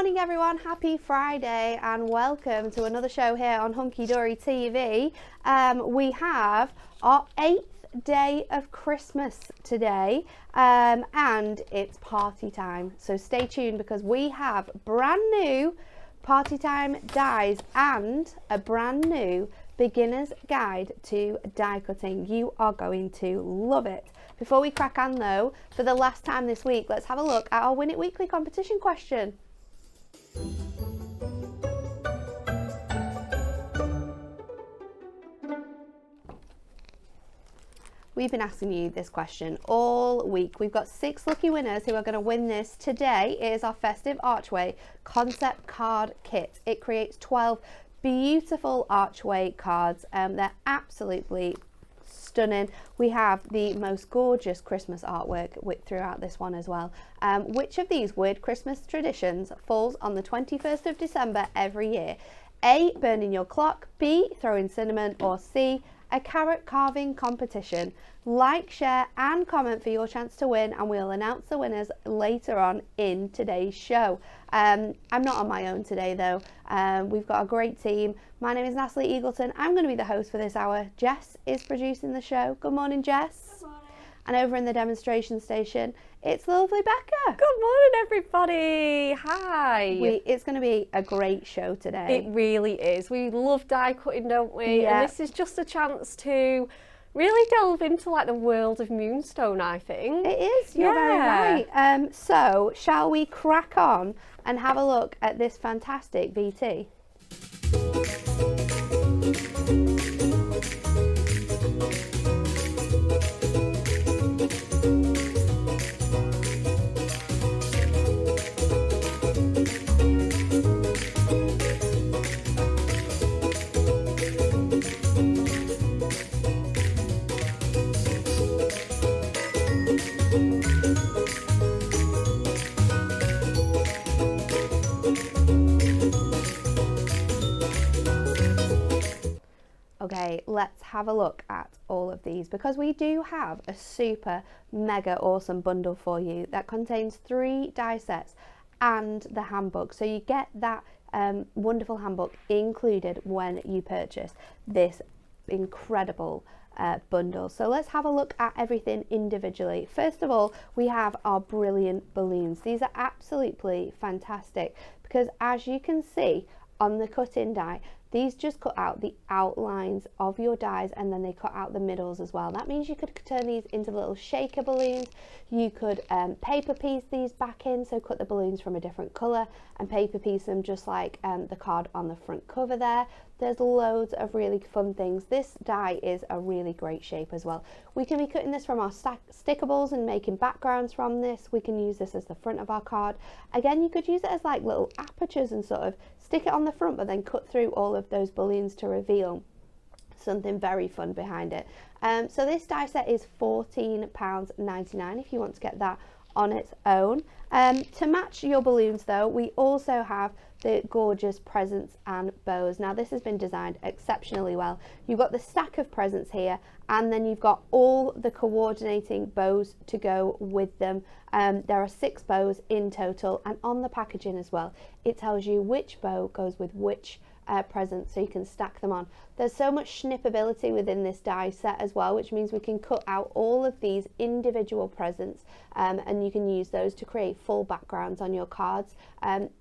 morning everyone, happy Friday and welcome to another show here on Hunky Dory TV. We have our 8th day of Christmas today and it's party time, so stay tuned because we have brand new Party Time dies and a brand new beginner's guide to die cutting. You are going to love it. Before we crack on though, for the last time this week, let's have a look at our Win It Weekly competition question. We've been asking you this question all week. We've got 6 lucky winners who are going to win this. Today is our Festive Archway concept card kit. It creates 12 beautiful archway cards. They're absolutely stunning. We have the most gorgeous Christmas artwork throughout this one as well. Which of these weird Christmas traditions falls on the 21st of December every year? A, burning your clock, B, throwing cinnamon, or C, a carrot carving competition. Like, share and comment for your chance to win, and we'll announce the winners later on in today's show. I'm not on my own today though. We've got a great team. My name is Natalie Eagleton. I'm going to be the host for this hour. Jess is producing the show. Good morning, Jess. Good morning. And over in the demonstration station, it's lovely Becca. Good morning, everybody. Hi. It's going to be a great show today. It really is. We love die cutting, don't we? Yeah. And this is just a chance to really delve into like the world of Moonstone, I think. It is. You're very right. So, shall we crack on and have a look at this fantastic VT? Okay, let's have a look at all of these because we do have a super mega awesome bundle for you that contains 3 die sets and the handbook. So you get that wonderful handbook included when you purchase this incredible bundle. So let's have a look at everything individually. First of all, we have our brilliant balloons. These are absolutely fantastic because as you can see on the cut-in die, these just cut out the outlines of your dies and then they cut out the middles as well. That means you could turn these into little shaker balloons. You could paper piece these back in, so cut the balloons from a different colour and paper piece them just like the card on the front cover there. There's loads of really fun things. This die is a really great shape as well. We can be cutting this from our stickables and making backgrounds from this. We can use this as the front of our card. Again, you could use it as like little apertures and sort of stick it on the front but then cut through all of those balloons to reveal something very fun behind it. So this die set is £14.99 if you want to get that on its own. To match your balloons though, we also have the gorgeous presents and bows. Now this has been designed exceptionally well. You've got the stack of presents here and then you've got all the coordinating bows to go with them. There are 6 bows in total, and on the packaging as well it tells you which bow goes with which present, so you can stack them on. There's so much snippability within this die set as well, which means we can cut out all of these individual presents and you can use those to create full backgrounds on your cards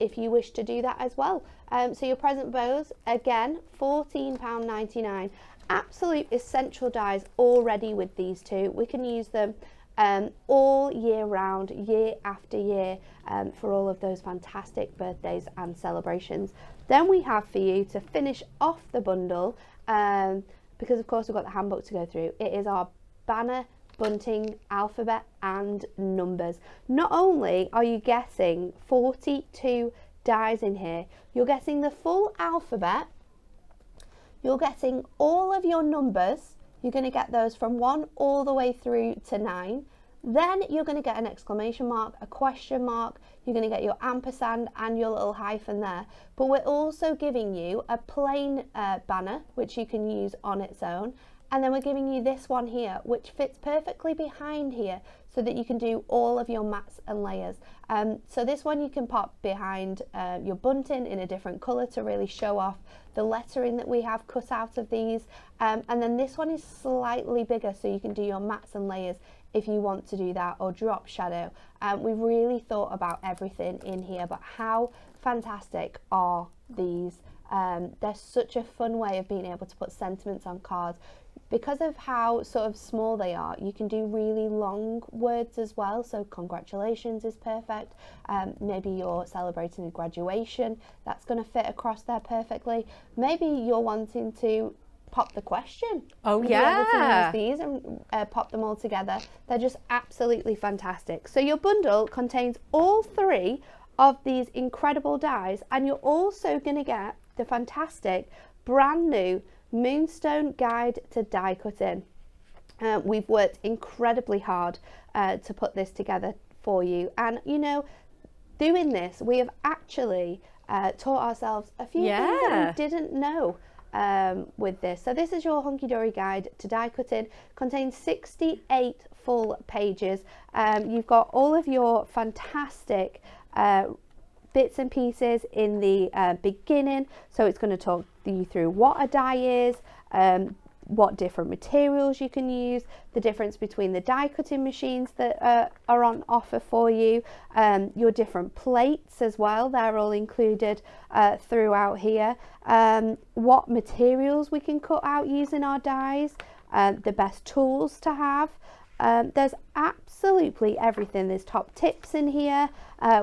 if you wish to do that as well. So your present bows, again, £14.99. Absolute essential dies already with these two. We can use them all year round, year after year, for all of those fantastic birthdays and celebrations. Then we have for you to finish off the bundle, because of course we've got the handbook to go through. It is our banner, bunting, alphabet and numbers. Not only are you getting 42 dies in here, you're getting the full alphabet, you're getting all of your numbers. You're going to get those from 1 all the way through to 9. Then you're going to get an exclamation mark, a question mark, you're going to get your ampersand and your little hyphen there. But we're also giving you a plain banner, which you can use on its own, And then we're giving you this one here, which fits perfectly behind here so that you can do all of your mats and layers. So this one you can pop behind your bunting in a different colour to really show off the lettering that we have cut out of these. And then this one is slightly bigger so you can do your mats and layers if you want to do that, or drop shadow. We've really thought about everything in here, but how fantastic are these? They're such a fun way of being able to put sentiments on cards. Because of how sort of small they are, you can do really long words as well. So congratulations is perfect. Maybe you're celebrating a graduation, that's going to fit across there perfectly. Maybe you're wanting to pop the question. Oh, You'll yeah. be able to use these and pop them all together. They're just absolutely fantastic. So your bundle contains all 3 of these incredible dies, and you're also going to get the fantastic brand new Moonstone Guide to Die Cutting. We've worked incredibly hard to put this together for you, and you know, doing this we have actually taught ourselves a few things that we didn't know with this. So this is your Hunky Dory Guide to Die Cutting. Contains 68 full pages. You've got all of your fantastic bits and pieces in the beginning, so it's going to talk you through what a die is, what different materials you can use, the difference between the die cutting machines that are on offer for you, your different plates as well, they're all included throughout here, what materials we can cut out using our dies, the best tools to have. There's absolutely everything. There's top tips in here.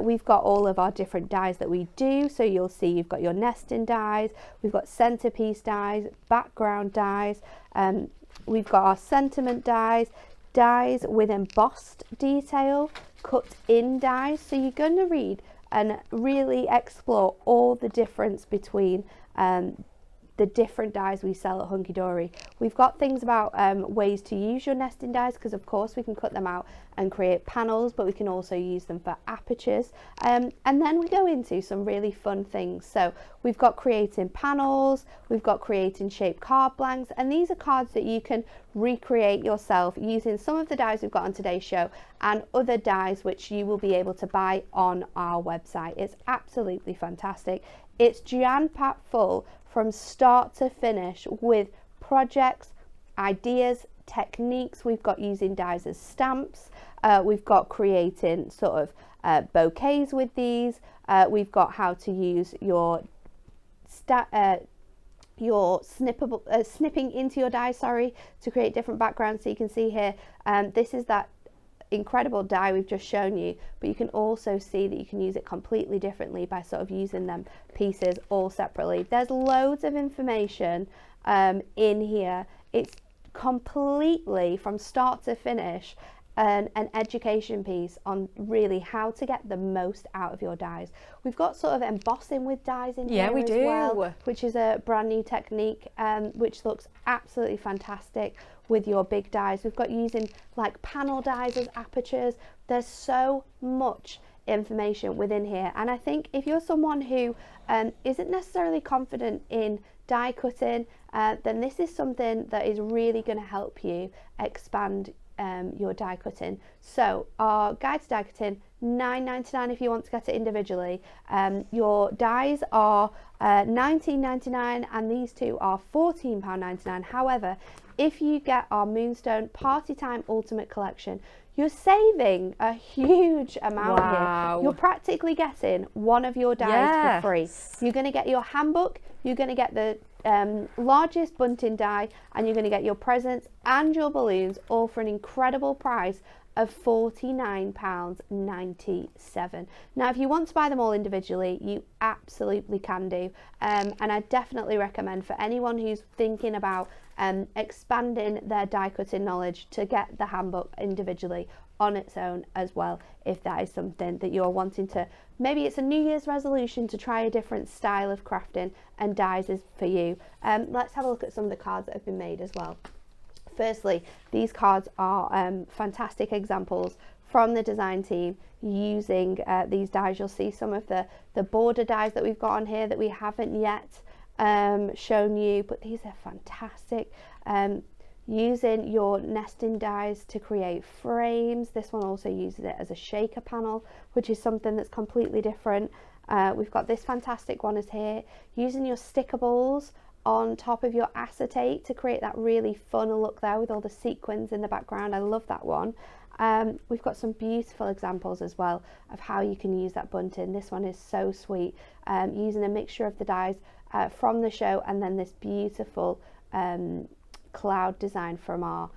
We've got all of our different dies that we do. So you'll see you've got your nesting dies, we've got centerpiece dies, background dies, we've got our sentiment dies, dies with embossed detail, cut in dies. So you're going to read and really explore all the difference between the different dies we sell at Hunky Dory. We've got things about ways to use your nesting dies, because of course we can cut them out and create panels, but we can also use them for apertures. And then we go into some really fun things. So we've got creating panels, we've got creating shaped card blanks, and these are cards that you can recreate yourself using some of the dies we've got on today's show and other dies which you will be able to buy on our website. It's absolutely fantastic. It's jam-packed full from start to finish with projects, ideas, techniques. We've got using dies as stamps. We've got creating sort of bouquets with these. We've got how to use your snipping into your die, to create different backgrounds. So you can see here, this is that incredible die we've just shown you, but you can also see that you can use it completely differently by sort of using them pieces all separately. There's loads of information in here. It's completely from start to finish an education piece on really how to get the most out of your dies. We've got sort of embossing with dies in here as well, which is a brand new technique, which looks absolutely fantastic with your big dies. We've got using like panel dies as apertures. There's so much information within here, and I think if you're someone who isn't necessarily confident in die cutting, then this is something that is really going to help you expand your die cutting. So our guide to die cutting, $9.99 if you want to get it individually. Your dies are $19.99 and these two are £14.99. However, if you get our Moonstone Party Time Ultimate Collection, you're saving a huge amount here. You're practically getting one of your dies for free. You're going to get your handbook, you're going to get the largest bunting die, and you're going to get your presents and your balloons, all for an incredible price of £49.97. Now if you want to buy them all individually, you absolutely can do, and I definitely recommend for anyone who's thinking about expanding their die cutting knowledge to get the handbook individually on its own as well, if that is something that you're wanting to, maybe it's a New Year's resolution to try a different style of crafting and dies is for you. Let's have a look at some of the cards that have been made as well. Firstly, these cards are fantastic examples from the design team using these dies. You'll see some of the border dies that we've got on here that we haven't yet shown you, but these are fantastic. using your nesting dies to create frames. This one also uses it as a shaker panel, which is something that's completely different. We've got this fantastic one is here, using your sticker balls on top of your acetate to create that really fun look there with all the sequins in the background. I love that one. We've got some beautiful examples as well of how you can use that bunting. This one is so sweet, using a mixture of the dies from the show and then this beautiful cloud design from our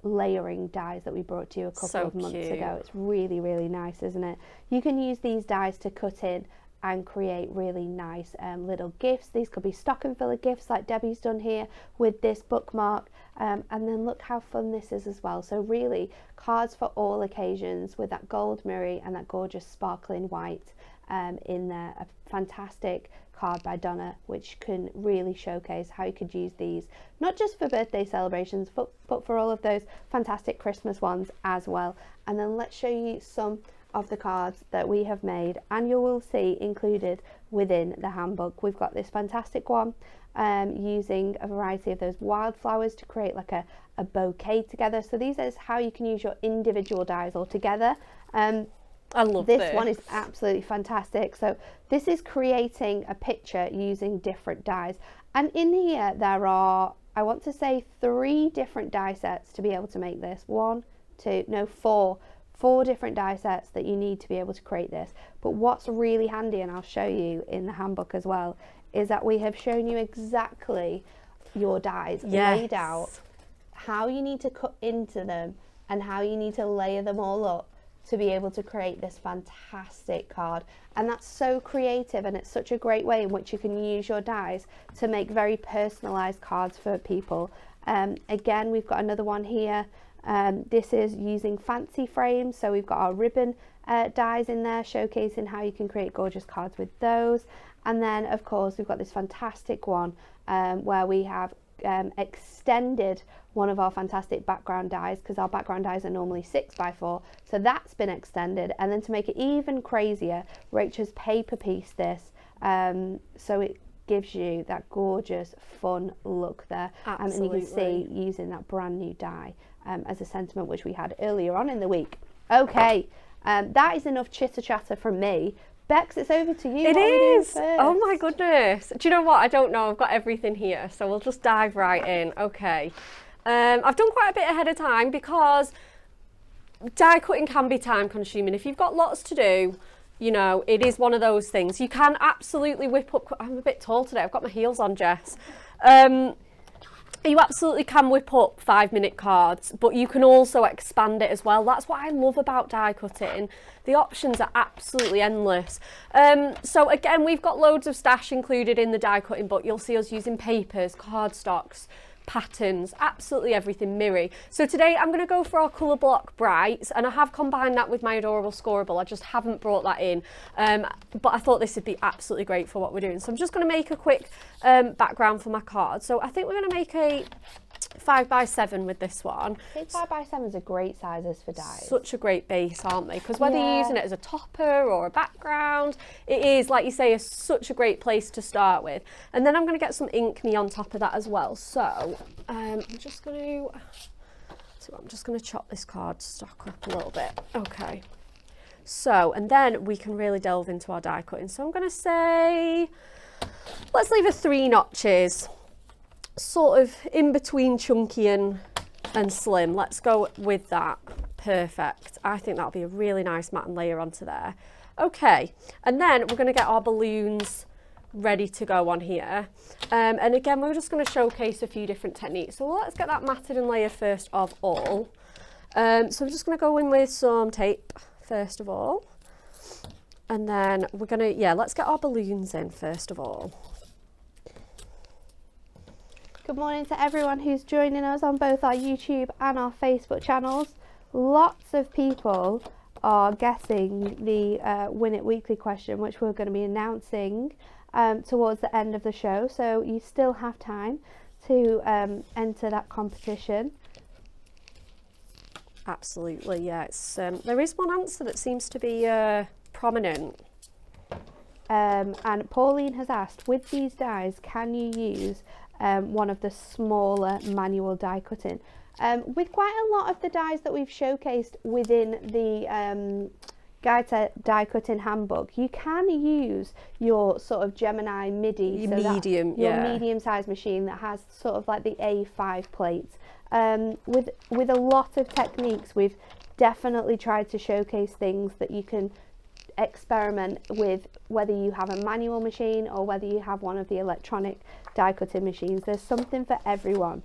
layering dies that we brought to you a couple of months ago. It's really, really nice, isn't it? You can use these dies to cut in and create really nice little gifts. These could be stocking filler gifts like Debbie's done here with this bookmark, and then look how fun this is as well. So really cards for all occasions with that gold mirror and that gorgeous sparkling white in there. A fantastic card by Donna, which can really showcase how you could use these not just for birthday celebrations but for all of those fantastic Christmas ones as well. And then let's show you some of the cards that we have made and you will see included within the handbook. We've got this fantastic one using a variety of those wildflowers to create like a bouquet together. So these is how you can use your individual dies all together. I love this one is absolutely fantastic. So this is creating a picture using different dies, and in here there are, I want to say, 3 different die sets to be able to make this. 4 different die sets that you need to be able to create this. But what's really handy, and I'll show you in the handbook as well, is that we have shown you exactly your dies laid out, how you need to cut into them and how you need to layer them all up to be able to create this fantastic card. And that's so creative, and it's such a great way in which you can use your dies to make very personalized cards for people. Again, we've got another one here. This is using fancy frames, so we've got our ribbon dies in there showcasing how you can create gorgeous cards with those. And then of course we've got this fantastic one where we have extended one of our fantastic background dies, because our background dies are normally 6x4, so that's been extended. And then to make it even crazier, Rachel's paper pieced this so it gives you that gorgeous fun look there. And you can see using that brand new die as a sentiment which we had earlier on in the week. Okay, that is enough chitter chatter from me. Bex, it's over to you. It is. Oh my goodness. Do you know what? I don't know. I've got everything here, so we'll just dive right in. Okay. I've done quite a bit ahead of time because die cutting can be time consuming. If you've got lots to do, you know, it is one of those things. You can absolutely whip up. I'm a bit tall today. I've got my heels on, Jess. You absolutely can whip up 5-minute cards, but you can also expand it as well. That's what I love about die cutting. The options are absolutely endless. So again, we've got loads of stash included in the die cutting book. You'll see us using papers, cardstocks, patterns, absolutely everything mirror. So today I'm going to go for our colour block brights, and I have combined that with my adorable scoreable. I just haven't brought that in, but I thought this would be absolutely great for what we're doing. So I'm just going to make a quick background for my card. So I think we're going to make a 5x7 with this one. I think 5x7 is a great sizes for dies. Such a great base, aren't they? Because whether you're using it as a topper or a background, it is, like you say, such a great place to start with. And then I'm going to get some ink me on top of that as well. So I'm just going to chop this card stock up a little bit. Okay. So, and then we can really delve into our die cutting. So I'm going to say, let's leave a 3 notches. Sort of in between chunky and slim. Let's go with that. Perfect. I think that'll be a really nice mat and layer onto there. Okay, and then we're going to get our balloons ready to go on here. And again, we're just going to showcase a few different techniques. So let's get that matted and layer first of all. So we're just going to go in with some tape first of all. And then we're going to, let's get our balloons in first of all. Good morning to everyone who's joining us on both our YouTube and our Facebook channels. Lots of people are guessing the Win It Weekly question, which we're going to be announcing towards the end of the show. So you still have time to enter that competition. Absolutely, yeah. It's, there is one answer that seems to be prominent. And Pauline has asked, with these dies, can you use one of the smaller manual die cutting. With quite a lot of the dies that we've showcased within the Guide to Die Cutting Handbook, you can use your sort of Gemini MIDI, your medium-sized machine that has sort of like the A5 plates. With a lot of techniques, we've definitely tried to showcase things that you can experiment with, whether you have a manual machine or whether you have one of the electronic die cutting machines. There's something for everyone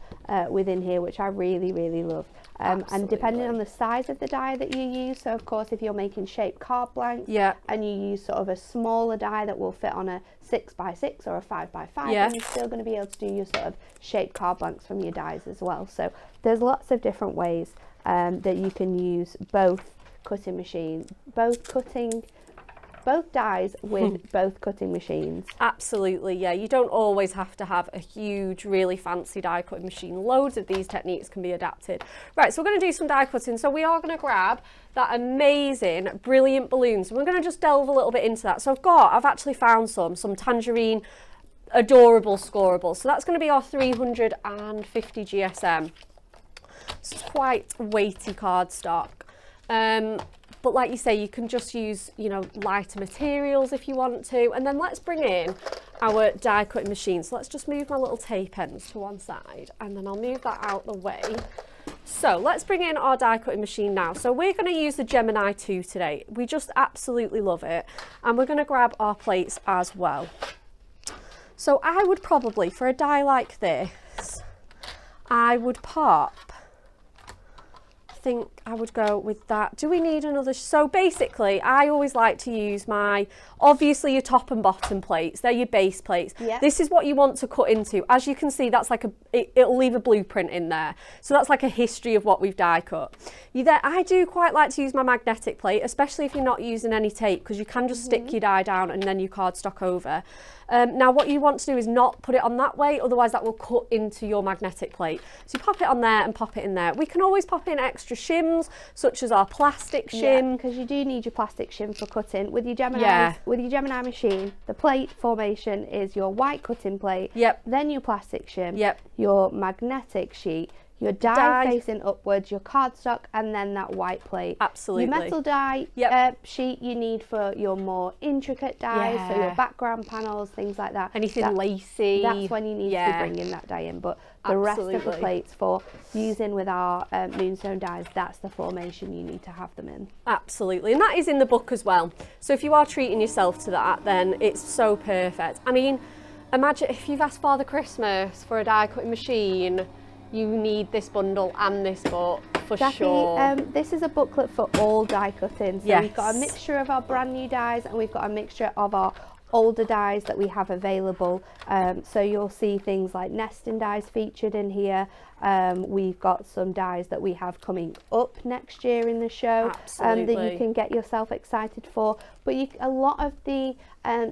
within here, which I really, really love. And depending on the size of the die that you use, so of course if you're making shaped card blanks and you use sort of a smaller die that will fit on a 6x6 or a 5x5, then you're still going to be able to do your sort of shaped card blanks from your dies as well. So there's lots of different ways that you can use both cutting machines, both dies with both cutting machines. Absolutely, yeah. You don't always have to have a huge, really fancy die cutting machine. Loads of these techniques can be adapted. Right, so we're going to do some die cutting. So we are going to grab that amazing, brilliant balloons. And we're going to just delve a little bit into that. So I've actually found some tangerine, adorable scoreable. So that's going to be our 350 GSM. It's quite weighty cardstock. But like you say, you can just use, you know, lighter materials if you want to. And then let's bring in our die cutting machine. So let's just move my little tape ends to one side and then I'll move that out the way. So let's bring in our die cutting machine now. So we're going to use the Gemini 2 today. We just absolutely love it. And we're going to grab our plates as well. So I would probably, for a die like this, I would pop, I think I would go with that. Do we need another? So basically, I always like to use obviously your top and bottom plates. They're your base plates. Yep. This is what you want to cut into. As you can see, that's like it'll leave a blueprint in there. So that's like a history of what we've die cut. I do quite like to use my magnetic plate, especially if you're not using any tape, because you can just stick your die down and then your cardstock over. Now what you want to do is not put it on that way, otherwise that will cut into your magnetic plate. So you pop it on there and pop it in there. We can always pop in extra shims, such as our plastic shim. Because you do need your plastic shim for cutting. With your Gemini machine, the plate formation is your white cutting plate, then your plastic shim, your magnetic sheet, your die facing upwards, your cardstock, and then that white plate. Absolutely. Your metal die sheet you need for your more intricate dies, so your background panels, things like that. Anything lacy. That's when you need to be bringing that die in. But the rest of the plates for using with our Moonstone dies, that's the formation you need to have them in. Absolutely, and that is in the book as well. So if you are treating yourself to that, then it's so perfect. I mean, imagine if you've asked Father Christmas for a die cutting machine, you need this bundle and this book for sure. This is a booklet for all die cutting. So we've got a mixture of our brand new dies and we've got a mixture of our older dies that we have available. So you'll see things like nesting dies featured in here. We've got some dies that we have coming up next year in the show that you can get yourself excited for. But a lot of the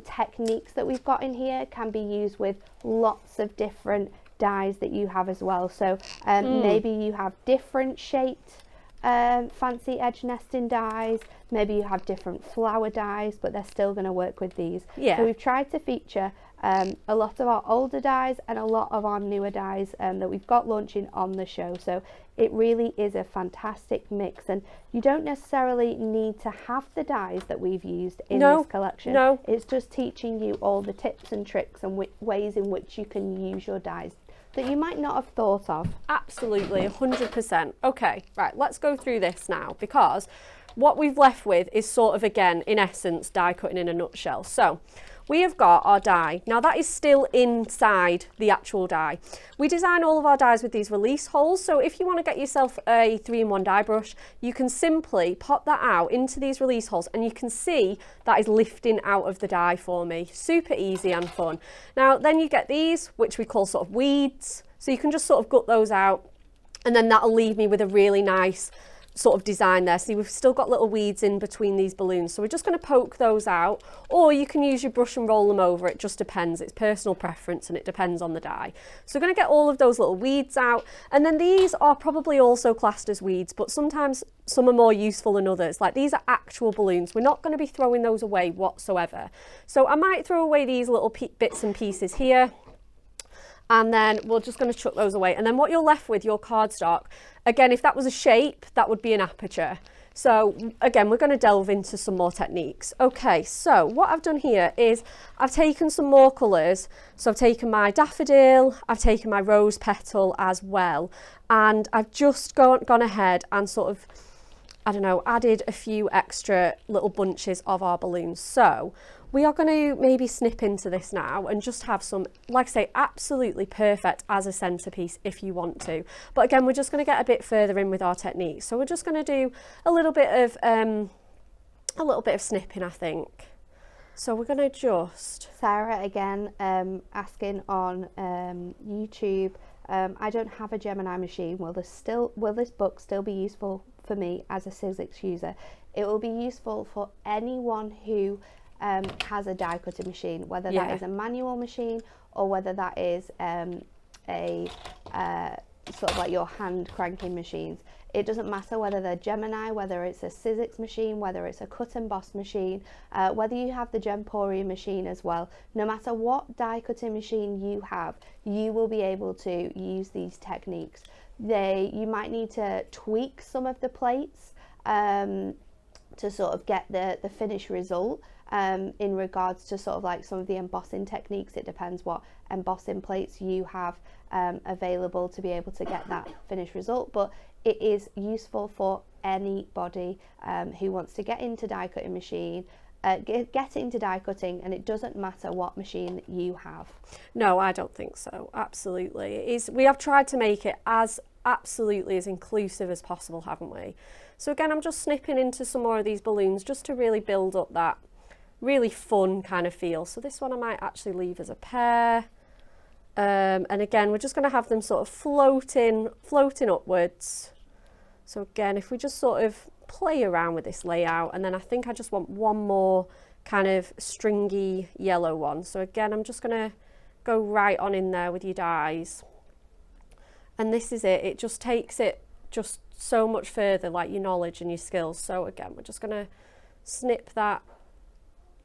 techniques that we've got in here can be used with lots of different dies that you have as well. So maybe you have different shaped fancy edge nesting dies, maybe you have different flower dies, but they're still going to work with these. So we've tried to feature a lot of our older dies and a lot of our newer dies that we've got launching on the show. So it really is a fantastic mix, and you don't necessarily need to have the dies that we've used in this collection. It's just teaching you all the tips and tricks and ways in which you can use your dies that you might not have thought of. Absolutely, 100%. Okay, right, let's go through this now, because what we've left with is sort of, again, in essence, die cutting in a nutshell. So we have got our die. Now that is still inside the actual die. We design all of our dies with these release holes. So if you want to get yourself a 3-in-1 die brush, you can simply pop that out into these release holes and you can see that is lifting out of the die for me. Super easy and fun. Now then you get these, which we call sort of weeds. So you can just sort of gut those out and then that'll leave me with a really nice sort of design there. See, we've still got little weeds in between these balloons, so we're just going to poke those out, or you can use your brush and roll them over. It just depends. It's personal preference and it depends on the die. So we're going to get all of those little weeds out, and then these are probably also classed as weeds, but sometimes some are more useful than others. Like these are actual balloons. We're not going to be throwing those away whatsoever. So I might throw away these little bits and pieces here. and then we're just going to chuck those away. And then what you're left with, your cardstock, again, if that was a shape, that would be an aperture. So again, we're going to delve into some more techniques. Okay, so what I've done here is I've taken some more colours. So I've taken my daffodil, I've taken my rose petal as well, and I've just gone ahead and sort of, I don't know, added a few extra little bunches of our balloons. So we are going to maybe snip into this now and just have some, like I say, absolutely perfect as a centerpiece if you want to. But again, we're just going to get a bit further in with our technique. So we're just going to do a little bit of snipping, I think. So we're going to just... Sarah again asking on YouTube, I don't have a Gemini machine. Will this book still be useful for me as a Sizzix user? It will be useful for anyone who has a die cutting machine, whether that is a manual machine or whether that is a sort of like your hand cranking machines. It doesn't matter whether they're Gemini, whether it's a Sizzix machine, whether it's a cut and emboss machine, whether you have the Gemporium machine as well. No matter what die cutting machine you have, you will be able to use these techniques. You might need to tweak some of the plates to sort of get the finished result. In regards to sort of like some of the embossing techniques, it depends what embossing plates you have available to be able to get that finished result, but it is useful for anybody who wants to get into die cutting machine, get into die cutting, and it doesn't matter what machine you have. No, I don't think so. Absolutely. It is, we have tried to make it as absolutely as inclusive as possible, haven't we? So again, I'm just snipping into some more of these balloons just to really build up that really fun kind of feel. So this one I might actually leave as a pair. And again, we're just going to have them sort of floating upwards. So again, if we just sort of play around with this layout, and then I think I just want one more kind of stringy yellow one. So again, I'm just going to go right on in there with your dies. And this is it. It just takes it just so much further, like your knowledge and your skills. So again, we're just going to snip that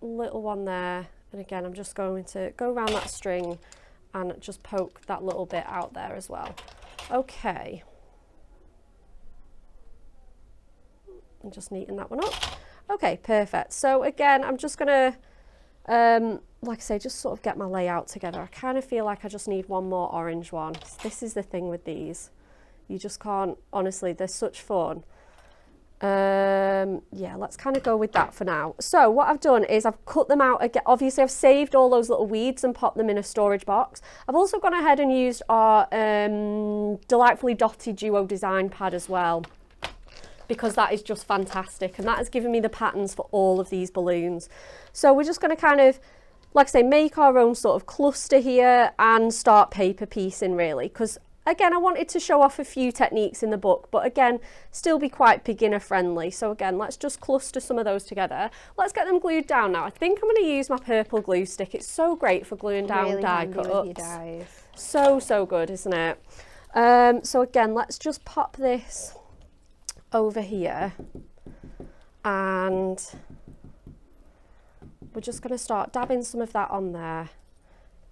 little one there, and again I'm just going to go around that string and just poke that little bit out there as well. Okay, I'm just neaten that one up. Okay, perfect. So again, I'm just gonna like I say, just sort of get my layout together. I kind of feel like I just need one more orange one. This is the thing with these, you just can't, honestly, they're such fun. Yeah, let's kind of go with that for now. So what I've done is I've cut them out again. Obviously I've saved all those little weeds and popped them in a storage box. I've also gone ahead and used our Delightfully Dotted Duo design pad as well, because that is just fantastic, and that has given me the patterns for all of these balloons. So we're just going to kind of, like I say, make our own sort of cluster here and start paper piecing really, because again, I wanted to show off a few techniques in the book, but again, still be quite beginner friendly. So again, let's just cluster some of those together. Let's get them glued down now. I think I'm going to use my purple glue stick. It's so great for gluing down really die cut-ups. So good, isn't it? So again, let's just pop this over here, and we're just going to start dabbing some of that on there.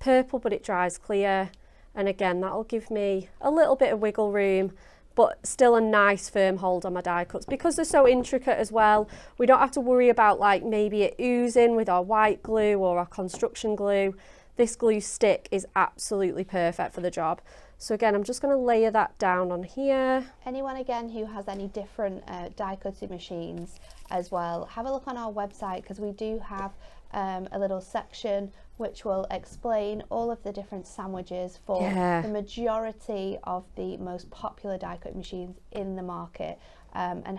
Purple, but it dries clear. And again, that'll give me a little bit of wiggle room, but still a nice firm hold on my die cuts. Because they're so intricate as well, we don't have to worry about like maybe it oozing with our white glue or our construction glue. This glue stick is absolutely perfect for the job. So again, I'm just going to layer that down on here. Anyone again who has any different die cutting machines as well, have a look on our website, because we do have a little section which will explain all of the different sandwiches for the majority of the most popular die cut machines in the market, and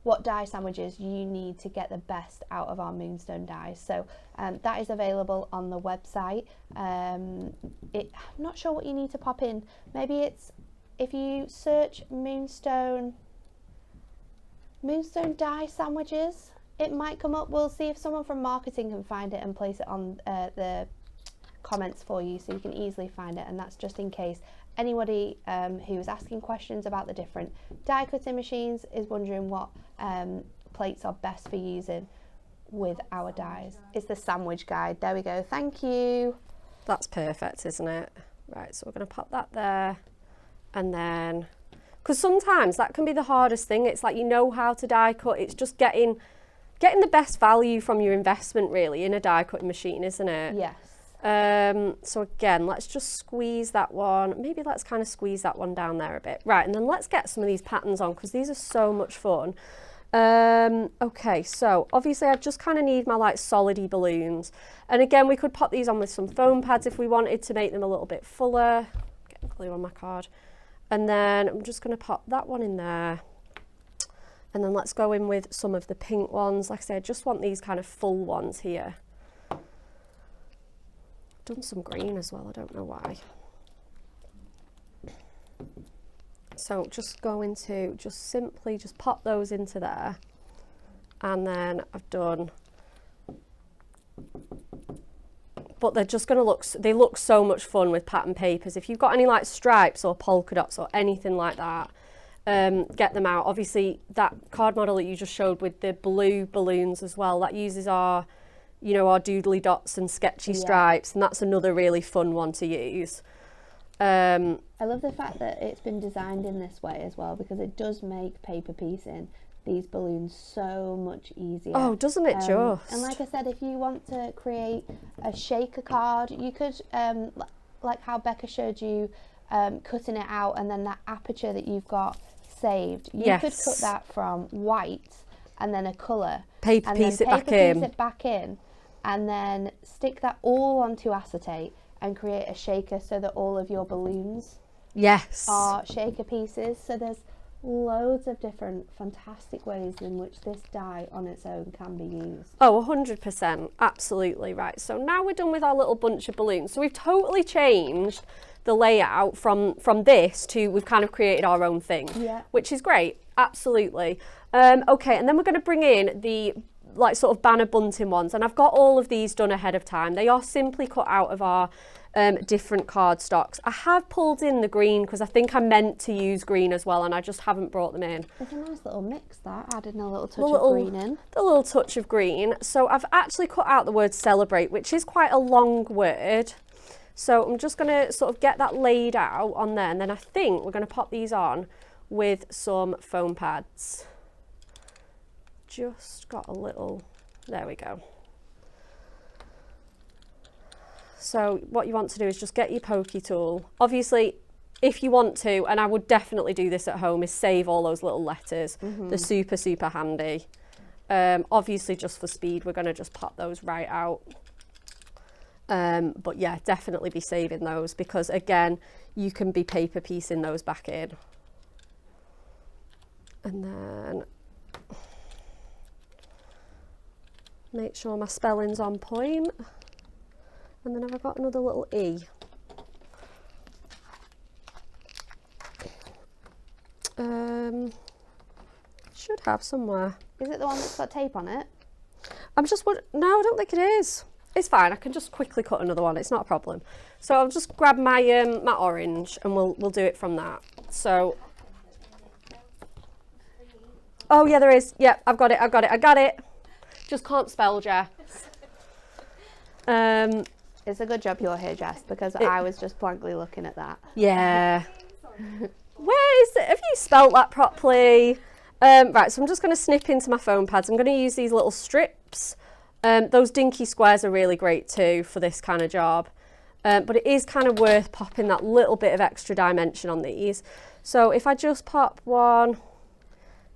what die sandwiches you need to get the best out of our Moonstone dies. So that is available on the website. I'm not sure what you need to pop in. Maybe it's, if you search Moonstone die sandwiches, it might come up. We'll see if someone from marketing can find it and place it on the comments for you, so you can easily find it. And that's just in case anybody who is asking questions about the different die cutting machines is wondering what plates are best for using with our dies. It's the sandwich guide. There we go. Thank you. That's perfect, isn't it? Right, so we're going to pop that there, and then, because sometimes that can be the hardest thing. It's like, you know how to die cut, it's just getting the best value from your investment really in a die cutting machine, isn't it? Yes. So again, let's just squeeze that one. Maybe let's kind of squeeze that one down there a bit. Right, and then let's get some of these patterns on because these are so much fun. Okay, so obviously I just kind of need my like solidy balloons. And again, we could pop these on with some foam pads if we wanted to make them a little bit fuller. Get glue on my card. And then I'm just going to pop that one in there. And then let's go in with some of the pink ones. Like I said, I just want these kind of full ones here. Done some green as well, I don't know why. So just going to just simply just pop those into there. And then I've done, but they're just gonna look, they look so much fun with pattern papers. If you've got any like stripes or polka dots or anything like that, get them out. Obviously that card model that you just showed with the blue balloons as well, that uses our, you know, our doodly dots and sketchy stripes, and that's another really fun one to use. I love the fact that it's been designed in this way as well, because it does make paper piecing these balloons so much easier. Oh, doesn't it just? And like I said, if you want to create a shaker card, you could, like how Becca showed you, cutting it out, and then that aperture that you've got saved, you could cut that from white and then a colour. Paper piece it back in, and then stick that all onto acetate and create a shaker so that all of your balloons are shaker pieces. So there's loads of different fantastic ways in which this die on its own can be used. Oh, 100%, absolutely right. So now we're done with our little bunch of balloons. So we've totally changed the layout from this to, we've kind of created our own thing, which is great, absolutely. Okay, and then we're going to bring in the like sort of banner bunting ones, and I've got all of these done ahead of time. They are simply cut out of our different card stocks. I have pulled in the green because I think I meant to use green as well, and I just haven't brought them in. It's a nice little mix, that, adding a little touch of green in. The little touch of green. So I've actually cut out the word celebrate, which is quite a long word. So I'm just going to sort of get that laid out on there, and then I think we're going to pop these on with some foam pads. Just got a little, there we go. So what you want to do is just get your pokey tool. Obviously, if you want to, and I would definitely do this at home, is save all those little letters. They're super, super handy. Obviously, just for speed, we're going to just pop those right out. But yeah, definitely be saving those, because again, you can be paper piecing those back in. And then make sure my spelling's on point. And then have I got another little E? Should have somewhere. Is it the one that's got tape on it? No, I don't think it is. It's fine, I can just quickly cut another one, it's not a problem. So I'll just grab my my orange and we'll do it from that. So, oh yeah, there is. Yeah, I got it. Just can't spell, Jess. It's a good job you're here, Jess, because I was just blankly looking at that. Yeah. Where is it? Have you spelt that properly? Right, so I'm just going to snip into my foam pads. I'm going to use these little strips. Those dinky squares are really great too for this kind of job. But it is kind of worth popping that little bit of extra dimension on these. So if I just pop one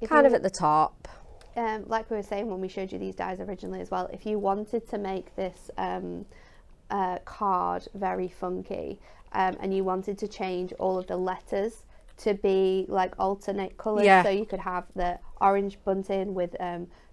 kind of at the top. Like we were saying when we showed you these dies originally as well, if you wanted to make this card very funky, and you wanted to change all of the letters to be like alternate colours, so you could have the orange bunting with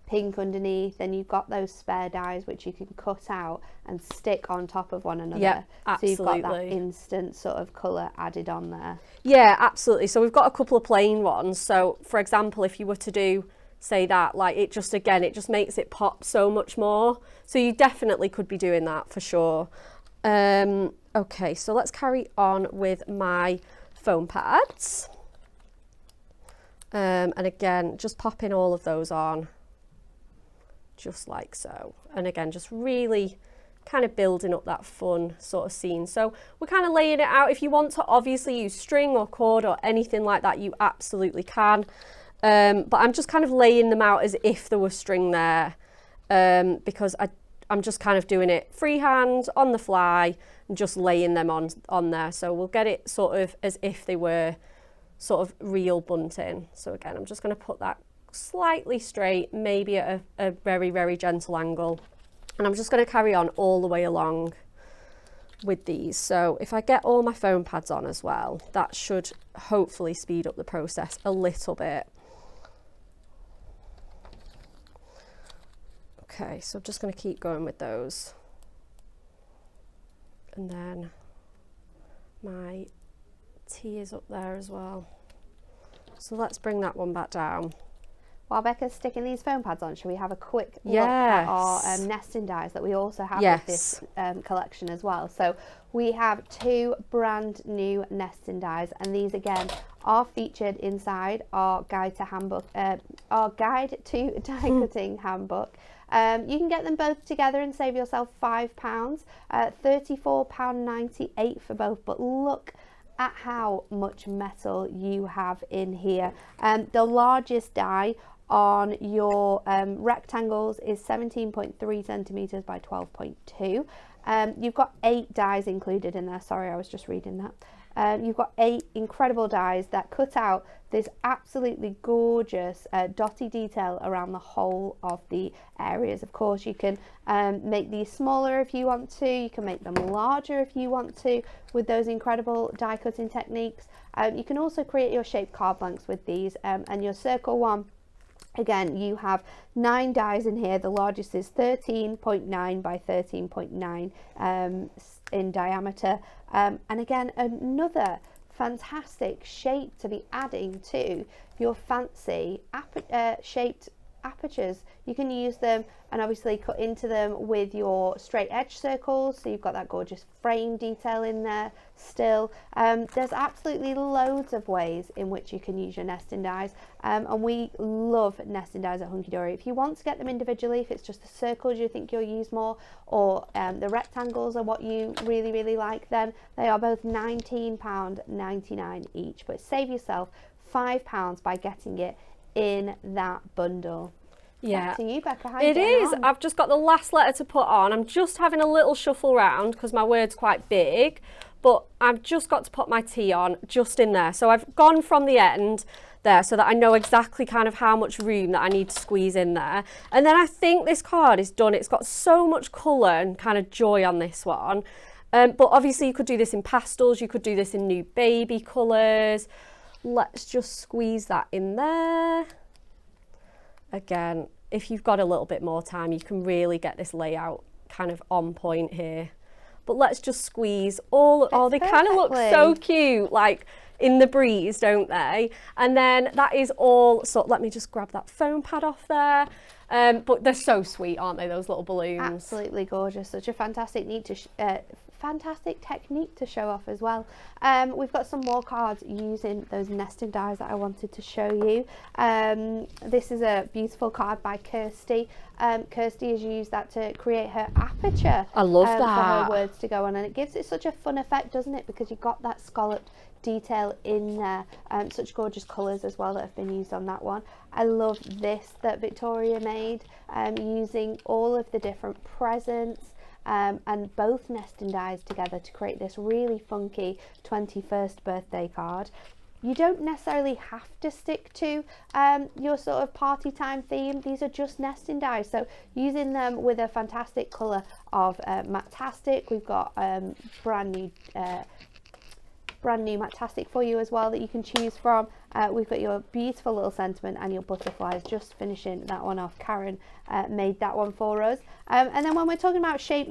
pink underneath, then you've got those spare dies which you can cut out and stick on top of one another. Absolutely. So you've got that instant sort of colour added on there. Yeah, absolutely. So we've got a couple of plain ones. So for example, if you were to do, say that, like it just makes it pop so much more. So you definitely could be doing that for sure. Okay, so let's carry on with my foam pads. And again, just popping all of those on. Just like so. And again, just really kind of building up that fun sort of scene. So we're kind of laying it out. If you want to obviously use string or cord or anything like that, you absolutely can. But I'm just kind of laying them out as if there was string there, because I'm just kind of doing it freehand on the fly and just laying them on there. So we'll get it sort of as if they were sort of real bunting. So again, I'm just going to put that slightly straight, maybe at a very, very gentle angle. And I'm just going to carry on all the way along with these. So if I get all my foam pads on as well, that should hopefully speed up the process a little bit. Okay, so I'm just going to keep going with those. And then my T is up there as well. So let's bring that one back down. While Becca's sticking these foam pads on, shall we have a quick look at our nesting dies that we also have with this collection as well? So we have 2 brand new nesting dies, and these again are featured inside our guide to handbook, our guide to die cutting handbook. You can get them both together and save yourself £5, £34.98 for both. But look at how much metal you have in here. The largest die on your rectangles is 17.3 centimeters by 12.2. You've got 8 dies included in there. Sorry, I was just reading that. You've got 8 incredible dies that cut out this absolutely gorgeous dotty detail around the whole of the areas. Of course, you can make these smaller if you want to. You can make them larger if you want to with those incredible die cutting techniques. You can also create your shaped card blanks with these, and your circle one. Again, you have 9 dies in here. The largest is 13.9 by 13.9 in diameter. And again, another fantastic shape to be adding to your fancy shaped apertures. You can use them and obviously cut into them with your straight edge circles, so you've got that gorgeous frame detail in there still. There's absolutely loads of ways in which you can use your nesting dies, and we love nesting dies at Hunky Dory. If you want to get them individually, if it's just the circles you think you'll use more, or the rectangles are what you really like, then they are both £19.99 each, but save yourself £5 by getting it in that bundle. Yeah, back to you, Becca. How it is. On? I've just got the last letter to put on. I'm just having a little shuffle around because my word's quite big, but I've just got to put my T on just in there. So I've gone from the end there so that I know exactly kind of how much room that I need to squeeze in there. And then I think this card is done. It's got so much colour and kind of joy on this one. But obviously you could do this in pastels. You could do this in new baby colours. Let's just squeeze that in there. Again, if you've got a little bit more time, you can really get this layout kind of on point here. But let's just squeeze all, oh, they kind of look so cute, like in the breeze, don't they? And then that is all, so let me just grab that foam pad off there. But they're so sweet, aren't they, those little balloons? Absolutely gorgeous. Such a fantastic fantastic technique to show off as well. We've got some more cards using those nesting dies that I wanted to show you. This is a beautiful card by Kirsty. Kirsty has used that to create her aperture. I love that. For her words to go on, and it gives it such a fun effect, doesn't it? Because you've got that scalloped detail in there. Such gorgeous colours as well that have been used on that one. I love this that Victoria made, using all of the different presents and both nesting dies together to create this really funky 21st birthday card. You don't necessarily have to stick to your sort of party time theme. These are just nesting dies, so using them with a fantastic colour of Matastic. We've got brand new Matastic for you as well that you can choose from. We've got your beautiful little sentiment and your butterflies, just finishing that one off. Karen made that one for us. And then when we're talking about shaped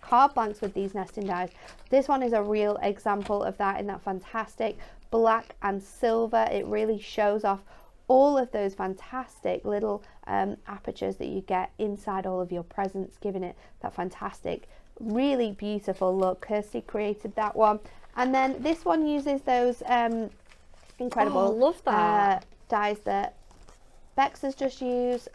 card blanks with these nesting dies, this one is a real example of that, in that fantastic black and silver. It really shows off all of those fantastic little apertures that you get inside all of your presents, giving it that fantastic, really beautiful look. Kirsty created that one. And then this one uses those incredible love that. dies that Bex has just used.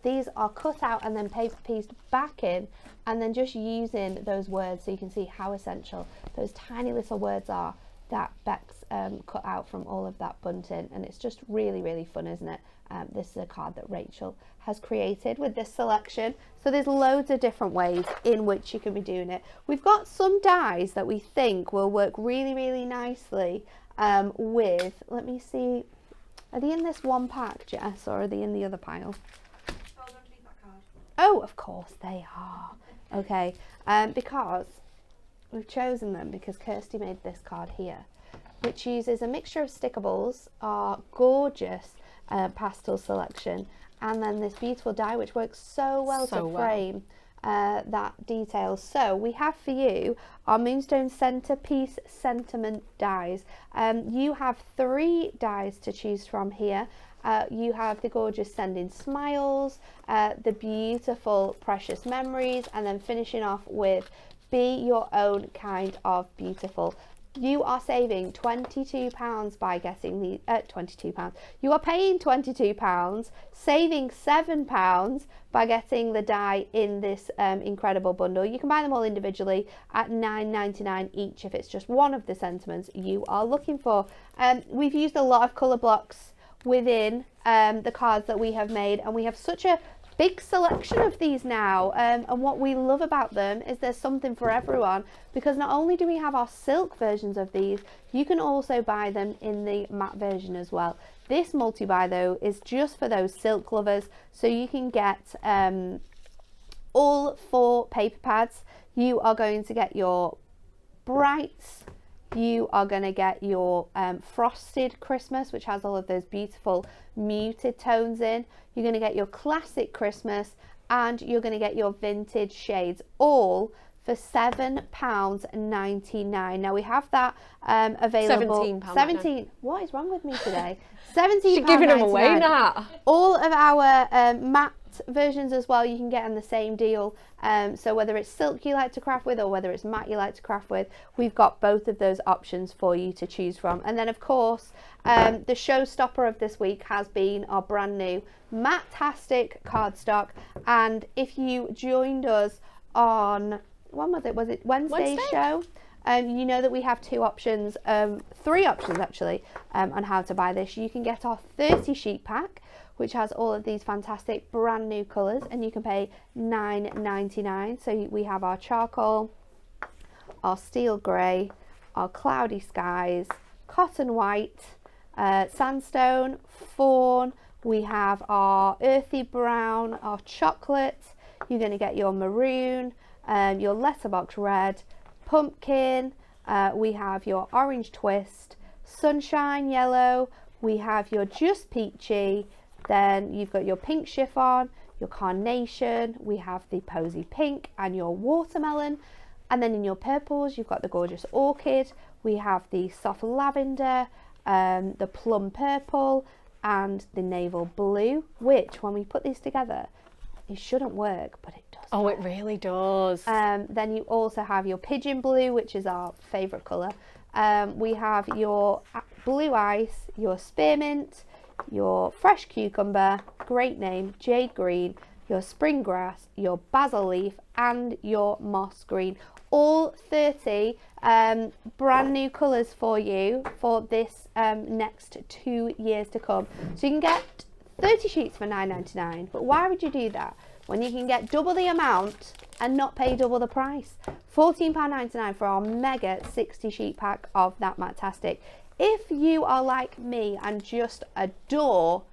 These are cut out and then paper pieced back in, and then just using those words so you can see how essential those tiny little words are that Bex cut out from all of that bunting. And it's just really, really fun, isn't it? This is a card that Rachel has created with this selection. So there's loads of different ways in which you can be doing it. We've got some dies that we think will work really, really nicely with, let me see, are they in this one pack, Jess, or are they in the other pile? Oh, of course they are. Okay, because we've chosen them because Kirsty made this card here, which uses a mixture of stickables, our gorgeous pastel selection, and then this beautiful die which works so well to frame that detail. So we have for you our Moonstone Centerpiece Sentiment dies. You have 3 dies to choose from here. You have the gorgeous Sending Smiles, the beautiful Precious Memories, and then finishing off with Be Your Own Kind of Beautiful. You are saving £22 by getting the £22. You are paying £22, saving £7 by getting the die in this incredible bundle. You can buy them all individually at $9.99 each if it's just one of the sentiments you are looking for. We've used a lot of colour blocks within the cards that we have made, and we have such a big selection of these now, and what we love about them is there's something for everyone, because not only do we have our silk versions of these, you can also buy them in the matte version as well. This multi-buy though is just for those silk lovers, so you can get all 4 paper pads. You are going to get your Brights, you are going to get your Frosted Christmas, which has all of those beautiful muted tones in. You're going to get your Classic Christmas, and you're going to get your Vintage shades, all for £7.99. Now we have that available. £17. What is wrong with me today? £17. She's giving them away now. All of our matte versions as well, you can get on the same deal. So whether it's silk you like to craft with, or whether it's matte you like to craft with, we've got both of those options for you to choose from. And then of course, the showstopper of this week has been our brand new Matte-tastic cardstock. And if you joined us on, when was it Wednesday's show, you know that we have 2 options, 3 options actually, on how to buy this. You can get our 30 sheet pack, which has all of these fantastic brand new colours, and you can pay $9.99. So we have our charcoal, our steel grey, our cloudy skies, cotton white, sandstone, fawn, we have our earthy brown, our chocolate, you're going to get your maroon, your letterbox red, pumpkin, we have your orange twist, sunshine yellow, we have your just peachy, then you've got your pink chiffon, your carnation, we have the posy pink and your watermelon, and then in your purples you've got the gorgeous orchid, we have the soft lavender, the plum purple and the navel blue, which when we put these together it shouldn't work, but it does. Oh, it really does. Then you also have your pigeon blue, which is our favourite colour. We have your blue ice, your spearmint, your fresh cucumber, great name, jade green, your spring grass, your basil leaf and your moss green. All 30 brand new colours for you for this next 2 years to come. So you can get 30 sheets for $9.99, but why would you do that when you can get double the amount and not pay double the price? £14.99 for our mega 60 sheet pack of that Matte-tastic. If you are like me and just adore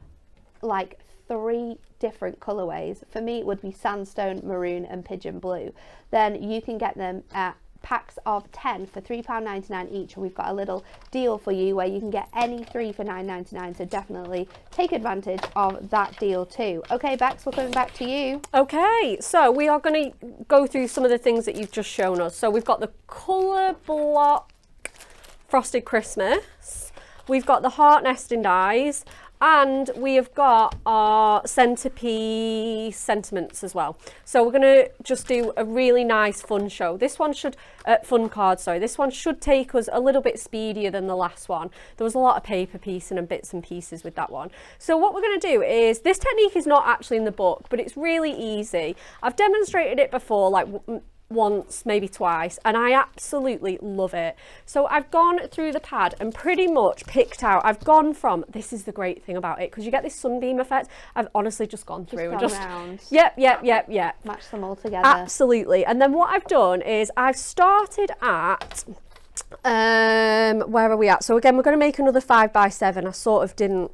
like 3 different colorways, for me it would be sandstone, maroon and pigeon blue, then you can get them at packs of 10 for £3.99 each, and we've got a little deal for you where you can get any 3 for $9.99, so definitely take advantage of that deal too. Okay Bex, we're coming back to you. Okay, so we are going to go through some of the things that you've just shown us. So we've got the colour block Frosted Christmas, we've got the heart nesting dies, And we have got our centerpiece sentiments as well. So we're going to just do a really nice fun show. This one should, fun card, sorry. This one should take us a little bit speedier than the last one. There was a lot of paper piecing and bits and pieces with that one. So what we're going to do is, this technique is not actually in the book, but it's really easy. I've demonstrated it before, like once, maybe twice, and I absolutely love it. So I've gone through the pad and pretty much picked out, I've gone from, this is the great thing about it, because you get this sunbeam effect. I've honestly just gone through and just, yep. Match them all together. Absolutely. And then what I've done is I've started at, where are we at? So again, we're going to make another 5x7. I sort of didn't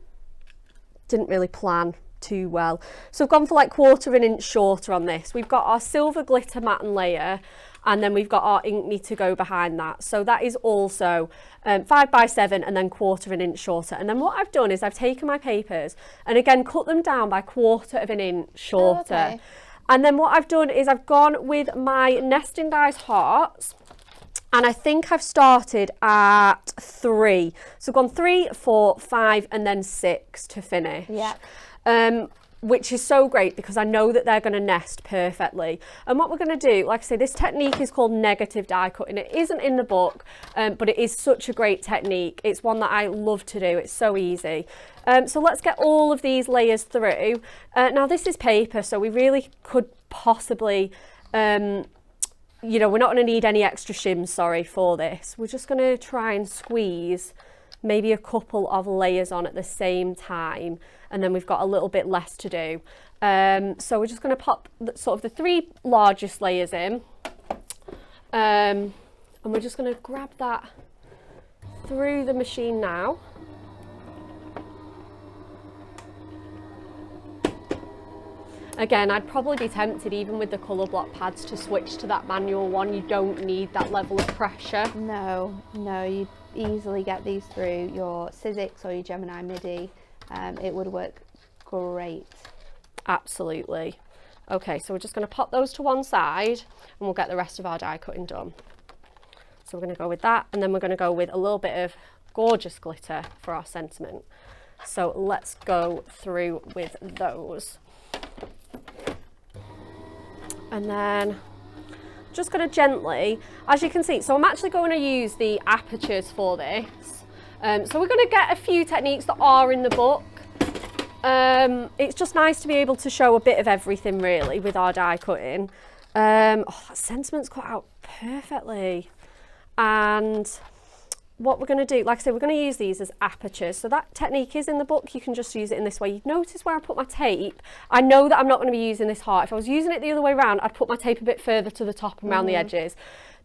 really plan too well. So I've gone for like 1/4 inch shorter on this. We've got our silver glitter matte and layer, and then we've got our ink me to go behind that. So that is also 5x7 and then 1/4 inch shorter. And then what I've done is I've taken my papers and again cut them down by 1/4 inch shorter. Oh, okay. And then what I've done is I've gone with my Nesting Dies hearts. And I think I've started at 3. So I've gone 3, 4, 5, and then 6 to finish. Yeah. Which is so great because I know that they're going to nest perfectly. And what we're going to do, like I say, this technique is called negative die cutting. It isn't in the book, but it is such a great technique. It's one that I love to do. It's so easy. So let's get all of these layers through. Now this is paper, so we really could possibly, you know, we're not going to need any extra shims, sorry, for this. We're just going to try and squeeze maybe a couple of layers on at the same time, and then we've got a little bit less to do. So we're just going to pop sort of the 3 largest layers in, and we're just going to grab that through the machine now. Again, I'd probably be tempted, even with the colour block pads, to switch to that manual one. You don't need that level of pressure. No, you easily get these through your Sizzix or your Gemini MIDI. It would work great. Absolutely. Okay, so we're just going to pop those to one side and we'll get the rest of our die cutting done. So we're going to go with that, and then we're going to go with a little bit of gorgeous glitter for our sentiment. So let's go through with those. And then just going to gently, as you can see, so I'm actually going to use the apertures for this. So we're going to get a few techniques that are in the book. It's just nice to be able to show a bit of everything really with our die cutting. Oh, that sentiment's cut out perfectly. And what we're going to do, like I said, we're going to use these as apertures. So that technique is in the book. You can just use it in this way. You've noticed where I put my tape. I know that I'm not going to be using this heart. If I was using it the other way around, I'd put my tape a bit further to the top and around the edges,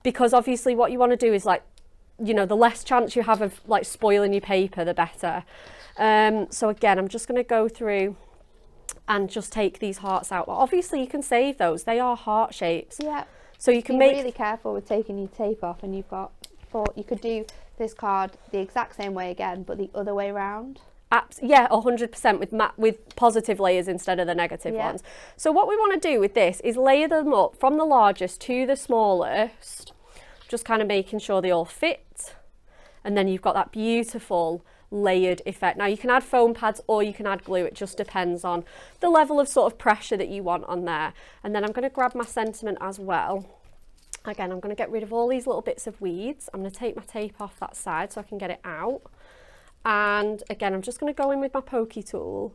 because obviously what you want to do is, like, you know, the less chance you have of like spoiling your paper, the better. So again, I'm just going to go through and just take these hearts out. Well, obviously you can save those. They are heart shapes. Yeah. So you can be make really careful with taking your tape off, and you've got 4. You could do this card the exact same way again, but the other way around. Yeah, 100% with positive layers instead of the negative ones. So what we want to do with this is layer them up from the largest to the smallest, just kind of making sure they all fit. And then you've got that beautiful layered effect. Now you can add foam pads or you can add glue. It just depends on the level of sort of pressure that you want on there. And then I'm going to grab my sentiment as well. Again, I'm going to get rid of all these little bits of weeds. I'm going to take my tape off that side so I can get it out. And again, I'm just going to go in with my pokey tool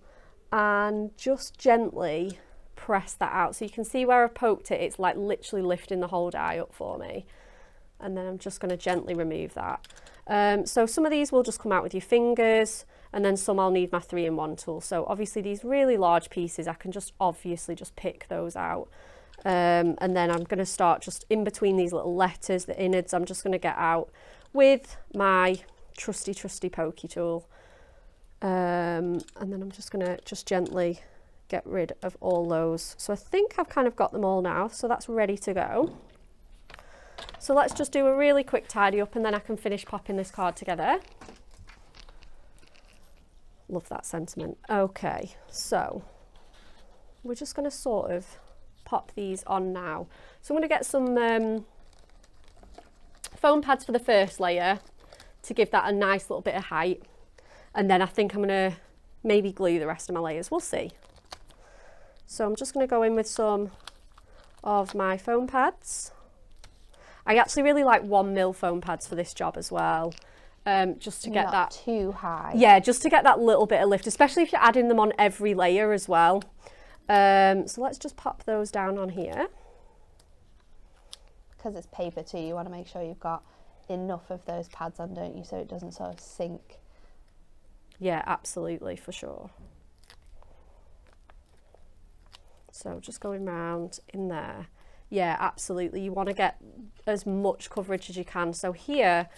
and just gently press that out. So you can see where I've poked it, it's like literally lifting the whole die up for me. And then I'm just going to gently remove that. So some of these will just come out with your fingers, and then some I'll need my 3-in-1 tool. So obviously these really large pieces, I can just obviously just pick those out. And then I'm going to start just in between these little letters, the innards, I'm just going to get out with my trusty pokey tool. And then I'm just going to just gently get rid of all those. So I think I've kind of got them all now, so that's ready to go. So let's just do a really quick tidy up, and then I can finish popping this card together. Love that sentiment. Okay, so we're just going to sort of pop these on now. So I'm going to get some foam pads for the first layer to give that a nice little bit of height, and then I think I'm going to maybe glue the rest of my layers, we'll see. So I'm just going to go in with some of my foam pads. I actually really like 1mm foam pads for this job as well, just to get not that too high. Yeah, just to get that little bit of lift, especially if you're adding them on every layer as well. So let's just pop those down on here. Because it's paper too, you want to make sure you've got enough of those pads on, don't you, so it doesn't sort of sink. Yeah, absolutely, for sure. So just going round in there. Yeah, absolutely. You want to get as much coverage as you can. So here,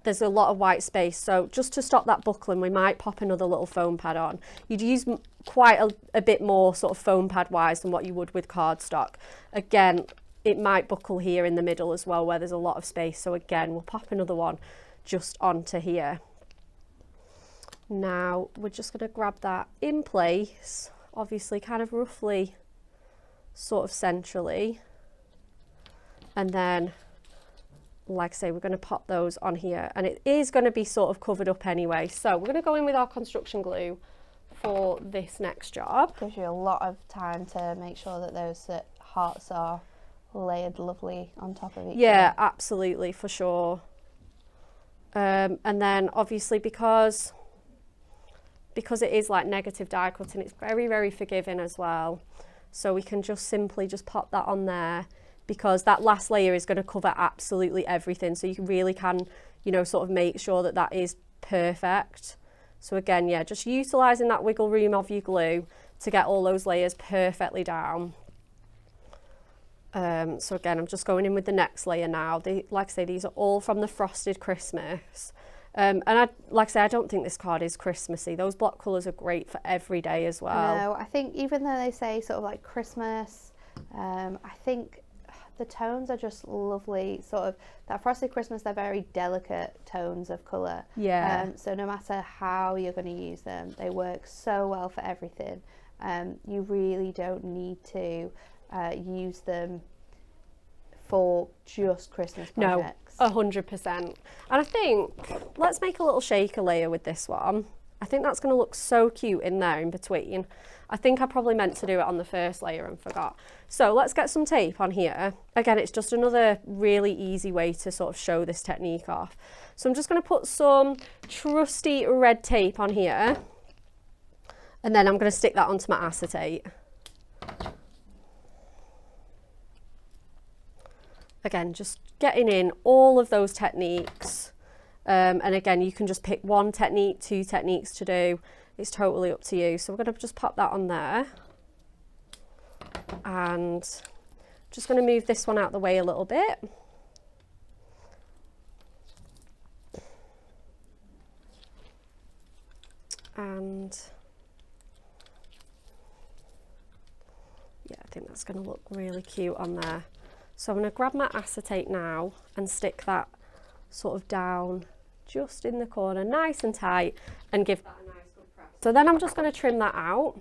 there's a lot of white space. So just to stop that buckling, we might pop another little foam pad on. You'd use quite a bit more sort of foam pad wise than what you would with cardstock. Again, it might buckle here in the middle as well where there's a lot of space. So again, we'll pop another one just onto here. Now we're just going to grab that in place, obviously kind of roughly sort of centrally. And then, like I say, we're going to pop those on here, and it is going to be sort of covered up anyway. So we're going to go in with our construction glue for this next job. Gives you a lot of time to make sure that those hearts are layered lovely on top of each other. Yeah, absolutely, for sure. And then obviously because it is like negative die cutting, it's very, very forgiving as well. So we can just simply just pop that on there, because that last layer is going to cover absolutely everything. So you really can, you know, sort of make sure that that is perfect. So again, yeah, just utilising that wiggle room of your glue to get all those layers perfectly down. So again, I'm just going in with the next layer now. Like I say, these are all from the Frosted Christmas. And like I say, I don't think this card is Christmassy. Those block colours are great for every day as well. No, I think even though they say sort of like Christmas, I think the tones are just lovely. Sort of that Frosted Christmas, they're very delicate tones of colour. Yeah. So no matter how you're going to use them, they work so well for everything. You really don't need to use them for just Christmas projects. No, 100%. And I think, let's make a little shaker layer with this one. I think that's going to look so cute in there in between. I think I probably meant to do it on the first layer and forgot. So let's get some tape on here. Again, it's just another really easy way to sort of show this technique off. So I'm just going to put some trusty red tape on here, and then I'm going to stick that onto my acetate. Again, just getting in all of those techniques. And again, you can just pick one technique, two techniques to do. It's totally up to you. So we're going to just pop that on there. And just going to move this one out the way a little bit. And yeah, I think that's going to look really cute on there. So I'm going to grab my acetate now and stick that sort of down just in the corner, nice and tight, and give that a nice good press. So then I'm just going to trim that out.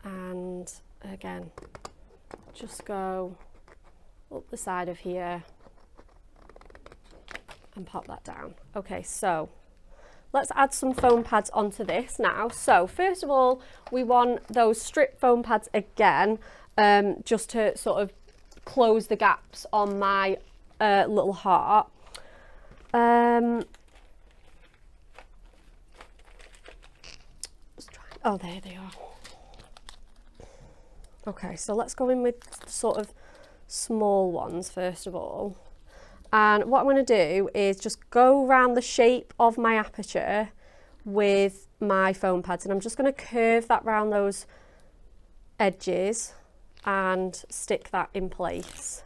And again, just go up the side of here and pop that down. Okay, so let's add some foam pads onto this now. So first of all, we want those strip foam pads again, just to sort of close the gaps on my little heart. Oh, there they are. Okay, so let's go in with sort of small ones first of all. And what I'm going to do is just go around the shape of my aperture with my foam pads, and I'm just going to curve that round those edges and stick that in place.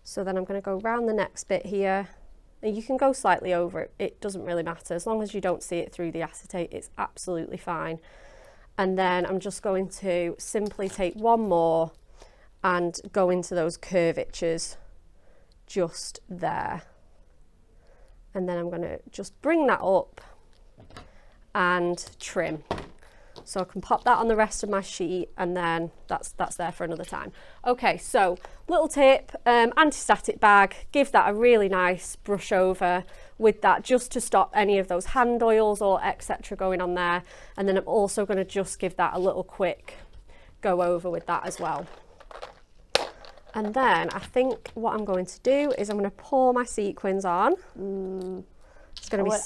So then I'm going to go round the next bit here, and you can go slightly over it, it doesn't really matter, as long as you don't see it through the acetate, it's absolutely fine. And then I'm just going to simply take one more and go into those curvatures just there, and then I'm going to just bring that up and trim. So I can pop that on the rest of my sheet, and then that's there for another time. Okay, so little tip, anti-static bag, give that a really nice brush over with that just to stop any of those hand oils or etc. going on there. And then I'm also going to just give that a little quick go over with that as well. And then I think what I'm going to do is I'm going to pour my sequins on. It's going to be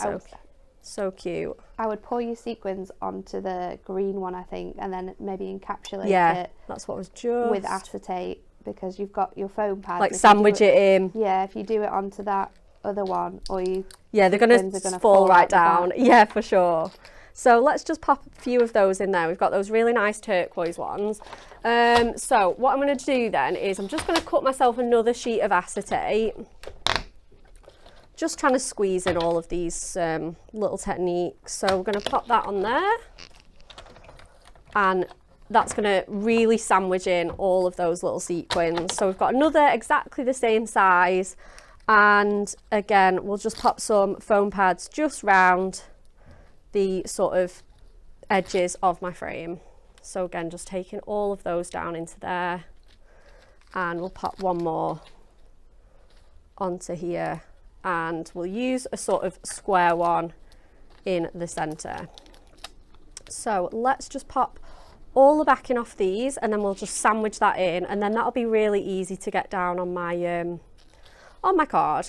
so cute. I would pour your sequins onto the green one, I think, and then maybe encapsulate it. That's what was just with acetate, because you've got your foam pads. Like sandwich it in. Yeah, if you do it onto that other one, or you. Yeah, they're going to fall right down. Yeah, for sure. So let's just pop a few of those in there. We've got those really nice turquoise ones. So what I'm going to do then is I'm just going to cut myself another sheet of acetate. Just trying to squeeze in all of these little techniques. So we're going to pop that on there. And that's going to really sandwich in all of those little sequins. So we've got another exactly the same size. And again, we'll just pop some foam pads just round the sort of edges of my frame. So again, just taking all of those down into there. And we'll pop one more onto here. And we'll use a sort of square one in the centre. So let's just pop all the backing off these, and then we'll just sandwich that in, and then that'll be really easy to get down on my card.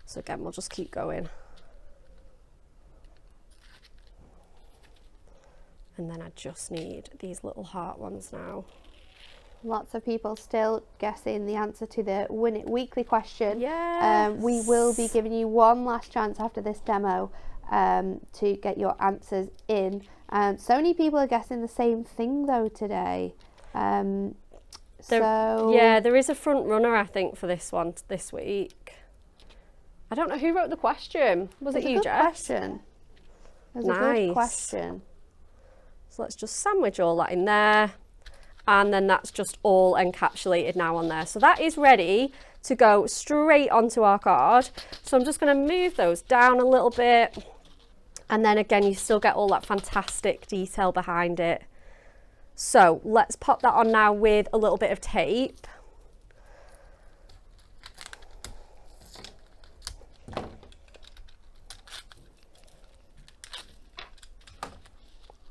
So again, we'll just keep going. And then I just need these little heart ones now. Lots of people still guessing the answer to the Win It Weekly question. Yes. We will be giving you one last chance after this demo to get your answers in. So many people are guessing the same thing though today. Yeah, there is a front runner, I think, for this one this week. I don't know who wrote the question. Was it you, Jess? It was a good question. So let's just sandwich all that in there. And then that's just all encapsulated now on there. So that is ready to go straight onto our card. So I'm just going to move those down a little bit. And then again, you still get all that fantastic detail behind it. So let's pop that on now with a little bit of tape.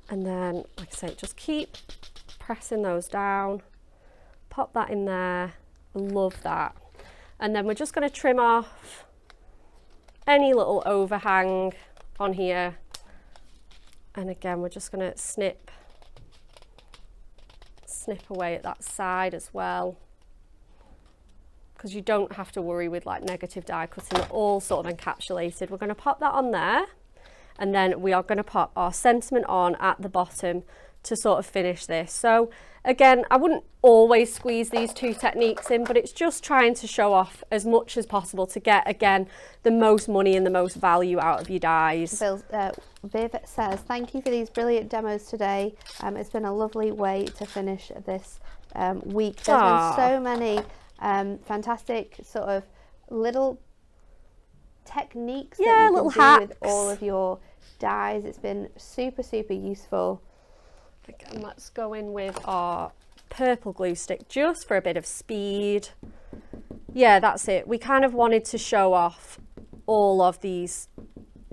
And then, like I say, just keep pressing those down, pop that in there. Love that. And then we're just going to trim off any little overhang on here, and again we're just going to snip away at that side as well, because you don't have to worry with like negative die cutting. They're all sort of encapsulated. We're going to pop that on there, and then we are going to pop our sentiment on at the bottom to sort of finish this. So again, I wouldn't always squeeze these two techniques in, but it's just trying to show off as much as possible to get, again, the most money and the most value out of your dies. Viv says, thank you for these brilliant demos today. It's been a lovely way to finish this week. There's been so many fantastic sort of little techniques that you little can hacks do with all of your dies. It's been super, super useful. Again, let's go in with our purple glue stick just for a bit of speed. Yeah, that's it. We kind of wanted to show off all of these,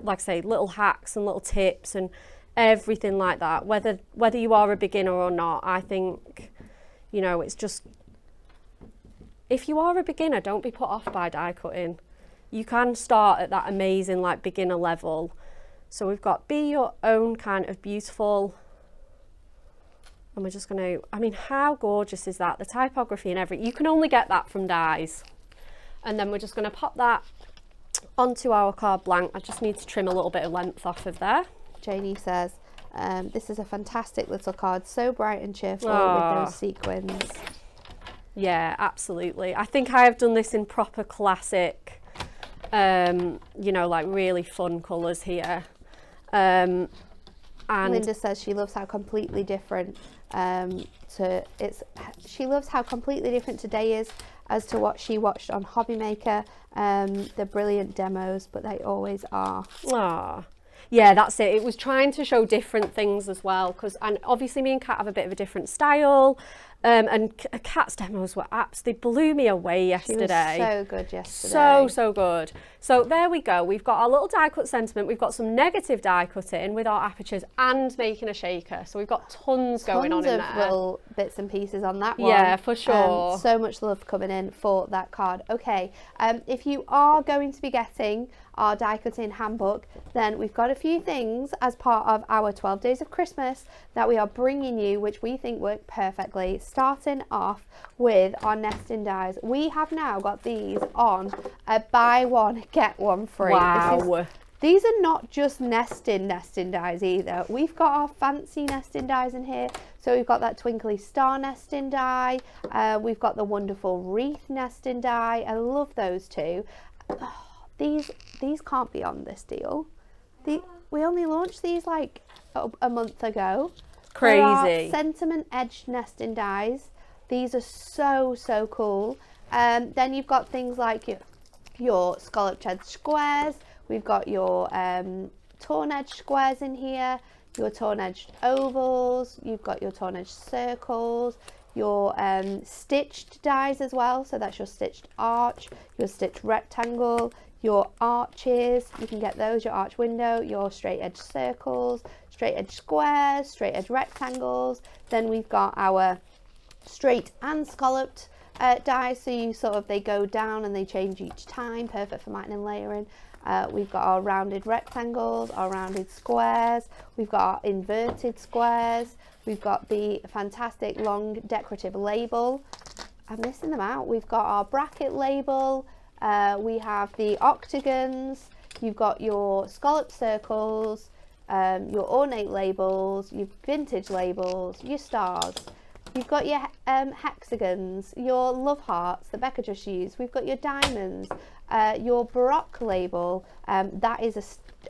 like I say, little hacks and little tips and everything like that. Whether you are a beginner or not, I think, you know, it's just, if you are a beginner, don't be put off by die cutting. You can start at that amazing like beginner level. So we've got be your own kind of beautiful. And we're just going to, I mean, how gorgeous is that? The typography and everything, you can only get that from dies. And then we're just going to pop that onto our card blank. I just need to trim a little bit of length off of there. Janie says, this is a fantastic little card, so bright and cheerful with those sequins. Yeah, absolutely. I think I have done this in proper classic, you know, like really fun colours here. And Linda says she loves how completely different she loves how completely different today is as to what she watched on Hobby Maker. They're brilliant demos, but they always are. Yeah, that's it. It was trying to show different things as well, and obviously me and Kat have a bit of a different style. And Kat's demos were they blew me away yesterday. She was so good yesterday. So good. So there we go. We've got our little die cut sentiment. We've got some negative die cutting with our apertures and making a shaker. So we've got tons going on in there. Tons of little bits and pieces on that one. Yeah, for sure. So much love coming in for that card. Okay, if you are going to be getting our die cutting handbook, then we've got a few things as part of our 12 days of Christmas that we are bringing you, which we think work perfectly. Starting off with our nesting dies. We have now got these on a buy one get one free. Wow. These are not just nesting dies either. We've got our fancy nesting dies in here. So we've got that twinkly star nesting die. We've got the wonderful wreath nesting die. I love those two. Oh, these can't be on this deal. We only launched these like a month ago. Crazy. Sentiment edged nesting dies. These are so cool. Then you've got things like your scalloped edge squares. We've got your torn edge squares in here, your torn edged ovals. You've got your torn edged circles, your stitched dies as well. So that's your stitched arch, your stitched rectangle, your arches. You can get those, your arch window, your straight edge circles, straight edge squares, straight edge rectangles. Then we've got our straight and scalloped dies, so they go down and they change each time, perfect for matting and layering. We've got our rounded rectangles, our rounded squares, we've got our inverted squares, we've got the fantastic long decorative label. I'm missing them out. We've got our bracket label, we have the octagons, you've got your scallop circles, your ornate labels, your vintage labels, your stars. You've got your hexagons, your love hearts that Becca just used. We've got your diamonds, your baroque label. That is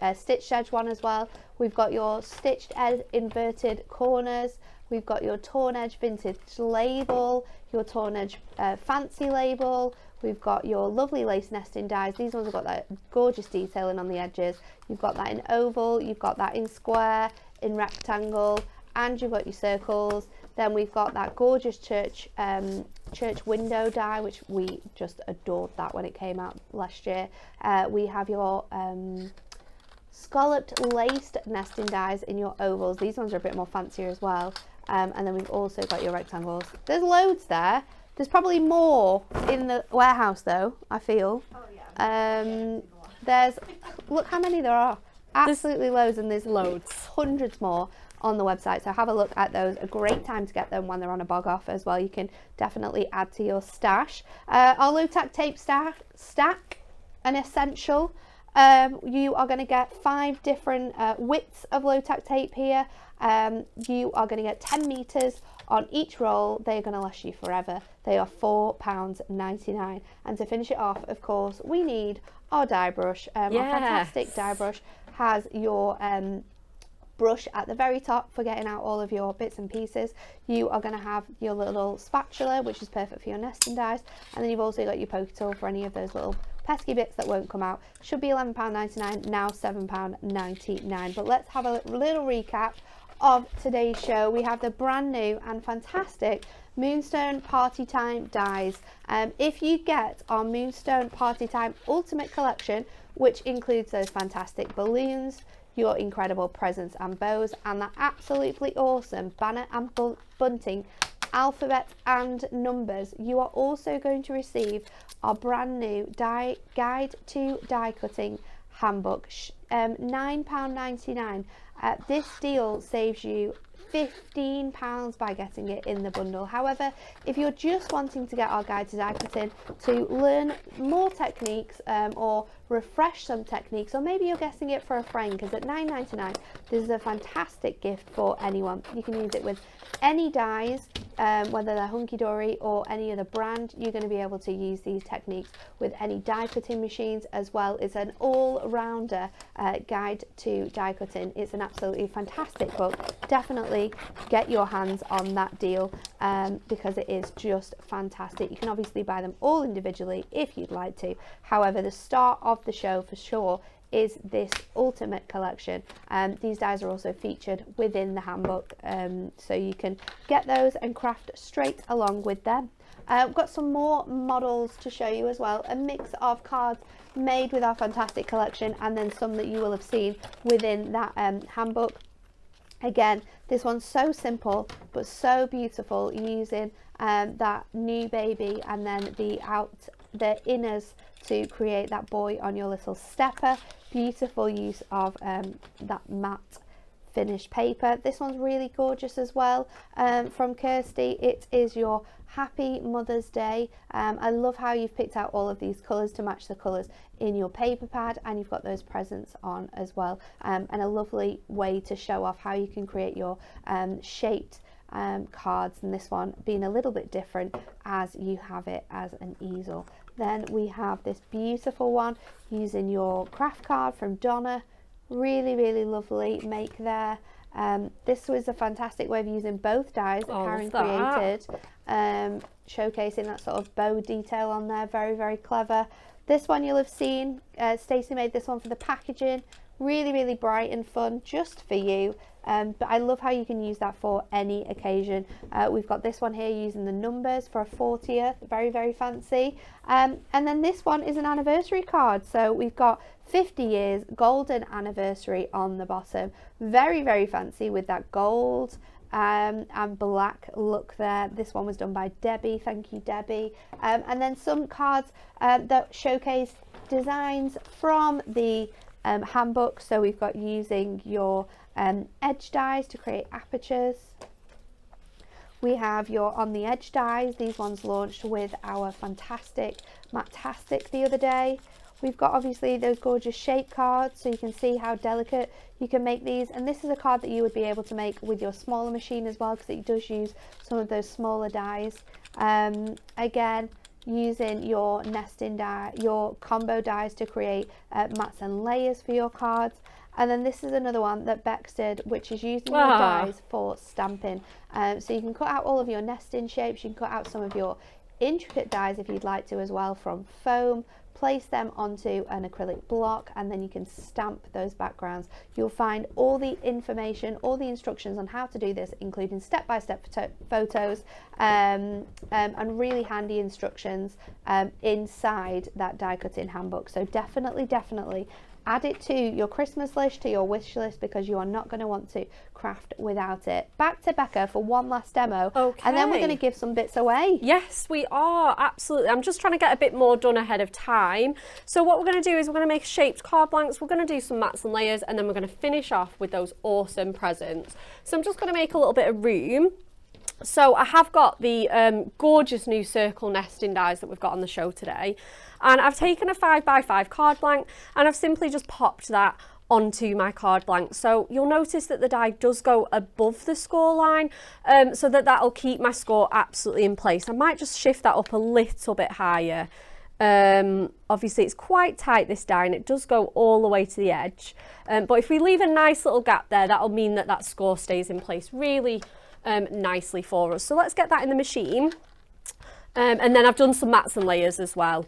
a stitched edge one as well. We've got your stitched edge inverted corners. We've got your torn edge vintage label, your torn edge fancy label. We've got your lovely lace nesting dies. These ones have got that gorgeous detailing on the edges. You've got that in oval, you've got that in square, in rectangle, and you've got your circles. Then we've got that gorgeous church window die, which we just adored that when it came out last year. We have your scalloped laced nesting dies in your ovals. These ones are a bit more fancier as well. And then we've also got your rectangles. There's loads there. There's probably more in the warehouse though, I feel. Oh yeah. Look how many there are. Absolutely loads, and there's loads, hundreds more on the website, so have a look at those. A great time to get them when they're on a bog off as well. You can definitely add to your stash. Our low tack tape stack, an essential. You are going to get 5 different widths of low tack tape here. You are going to get 10 meters on each roll. They're going to last you forever. They are £4.99. And to finish it off, of course, we need our die brush. Our fantastic die brush has your brush at the very top for getting out all of your bits and pieces. You are going to have your little spatula, which is perfect for your nesting dies, and then you've also got your poke tool for any of those little pesky bits that won't come out. Should be £11.99, now £7.99. But let's have a little recap of today's show. We have the brand new and fantastic Moonstone Party Time dies. If you get our Moonstone Party Time Ultimate Collection, which includes those fantastic balloons, your incredible presents and bows, and that absolutely awesome banner and bunting, alphabet and numbers, you are also going to receive our brand new guide to die cutting handbook, £9.99. This deal saves you £15 by getting it in the bundle. However, if you're just wanting to get our guide to die cutting to learn more techniques or refresh some techniques, or maybe you're getting it for a friend, because at £9.99 this is a fantastic gift for anyone. You can use it with any dies, whether they're Hunky Dory or any other brand. You're going to be able to use these techniques with any die cutting machines as well. It's an all-rounder guide to die cutting. It's an absolutely fantastic book. Definitely get your hands on that deal because it is just fantastic. You can obviously buy them all individually if you'd like to. However, the start of the show for sure is this ultimate collection. These dies are also featured within the handbook, so you can get those and craft straight along with them. We've got some more models to show you as well, a mix of cards made with our fantastic collection and then some that you will have seen within that handbook. Again, this one's so simple but so beautiful, using that new baby and then the inners to create that boy on your little stepper. Beautiful use of that matte finished paper. This one's really gorgeous as well, from Kirsty. It is your Happy Mother's Day. I love how you've picked out all of these colours to match the colours in your paper pad, and you've got those presents on as well, and a lovely way to show off how you can create your shaped cards, and this one being a little bit different as you have it as an easel. Then we have this beautiful one using your craft card from Donna. Really lovely make there. This was a fantastic way of using both dies that Karen created, showcasing that sort of bow detail on there. Very clever. This one you'll have seen, Stacey made this one for the packaging. Really bright and fun, just for you. But I love how you can use that for any occasion. We've got this one here using the numbers for a 40th, very fancy. And then this one is an anniversary card. So we've got 50 years golden anniversary on the bottom. Very fancy with that gold and black look there. This one was done by Debbie. Thank you, Debbie. And then some cards that showcase designs from the handbook. So we've got using your edge dies to create apertures. We have your on the edge dies. These ones launched with our fantastic Matastic the other day. We've got obviously those gorgeous shape cards, so you can see how delicate you can make these, and this is a card that you would be able to make with your smaller machine as well, because it does use some of those smaller dies. Again, using your nesting die, your combo dies to create mats and layers for your cards. And then this is another one that Bex did, which is using your dies for stamping. So you can cut out all of your nesting shapes, you can cut out some of your intricate dies if you'd like to as well from foam, place them onto an acrylic block, and then you can stamp those backgrounds. You'll find all the information, all the instructions on how to do this, including step-by-step photos and really handy instructions inside that die cutting handbook. So definitely add it to your Christmas list, to your wish list, because you are not going to want to craft without it. Back to Becca for one last demo, and then we're going to give some bits away. Yes, we are, absolutely. I'm just trying to get a bit more done ahead of time. So what we're going to do is we're going to make shaped card blanks, we're going to do some mats and layers, and then we're going to finish off with those awesome presents. So I'm just going to make a little bit of room. So I have got the gorgeous new circle nesting dies that we've got on the show today, and I've taken a 5x5 card blank and I've simply just popped that onto my card blank. So you'll notice that the die does go above the score line, so that'll keep my score absolutely in place. I might just shift that up a little bit higher. Obviously it's quite tight, this die, and it does go all the way to the edge, but if we leave a nice little gap there, that'll mean that that score stays in place really nicely for us. So let's get that in the machine, and then I've done some mats and layers as well.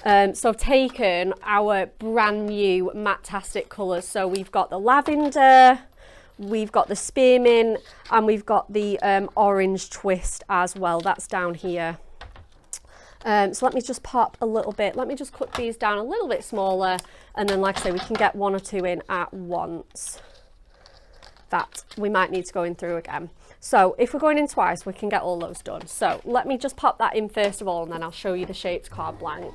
So I've taken our brand new Matastic colours. So we've got the lavender, we've got the spearmint, and we've got the orange twist as well. That's down here. So let me just pop a little bit. Let me just cut these down a little bit smaller, and then like I say, we can get one or two in at once that we might need to go in through again. So if we're going in twice, we can get all those done. So let me just pop that in first of all, and then I'll show you the shaped card blank.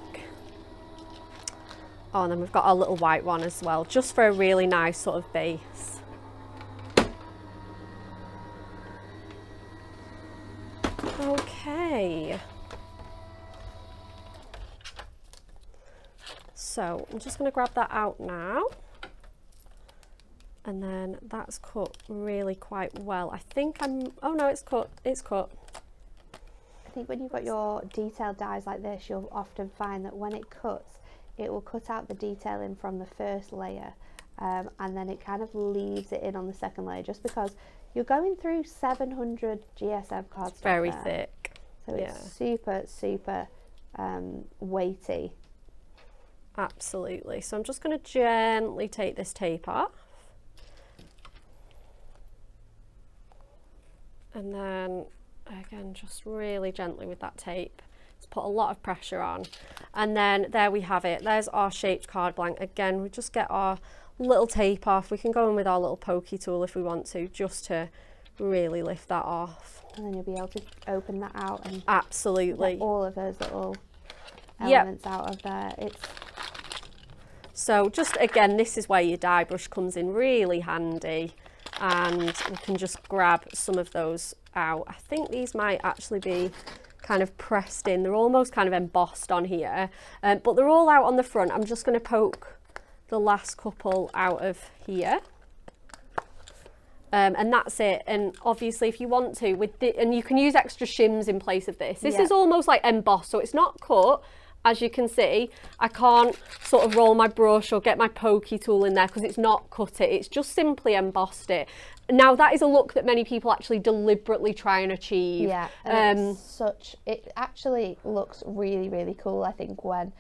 Oh, and then we've got our little white one as well, just for a really nice sort of base. Okay. So I'm just going to grab that out now. And then that's cut really quite well. I think oh no, it's cut. I think when you've got your detailed dies like this, you'll often find that when it cuts, it will cut out the detailing from the first layer, and then it kind of leaves it in on the second layer, just because you're going through 700 GSM cards. Very thick. So it's super weighty. Absolutely. So I'm just going to gently take this tape off. And then, again, just really gently with that tape. Let's put a lot of pressure on. And then there we have it. There's our shaped card blank. Again, we just get our little tape off. We can go in with our little pokey tool if we want to, just to really lift that off. And then you'll be able to open that out and absolutely get all of those little elements out of there. So just again, this is where your die brush comes in really handy, and we can just grab some of those out. I think these might actually be kind of pressed in. They're almost kind of embossed on here, but they're all out on the front. I'm just going to poke the last couple out of here. And that's it. And obviously if you want to, and you can use extra shims in place of this. This is almost like embossed, so it's not cut. As you can see, I can't sort of roll my brush or get my pokey tool in there because it's not cut it. It's just simply embossed it. Now that is a look that many people actually deliberately try and achieve. Yeah, and it actually looks really, really cool, I think, when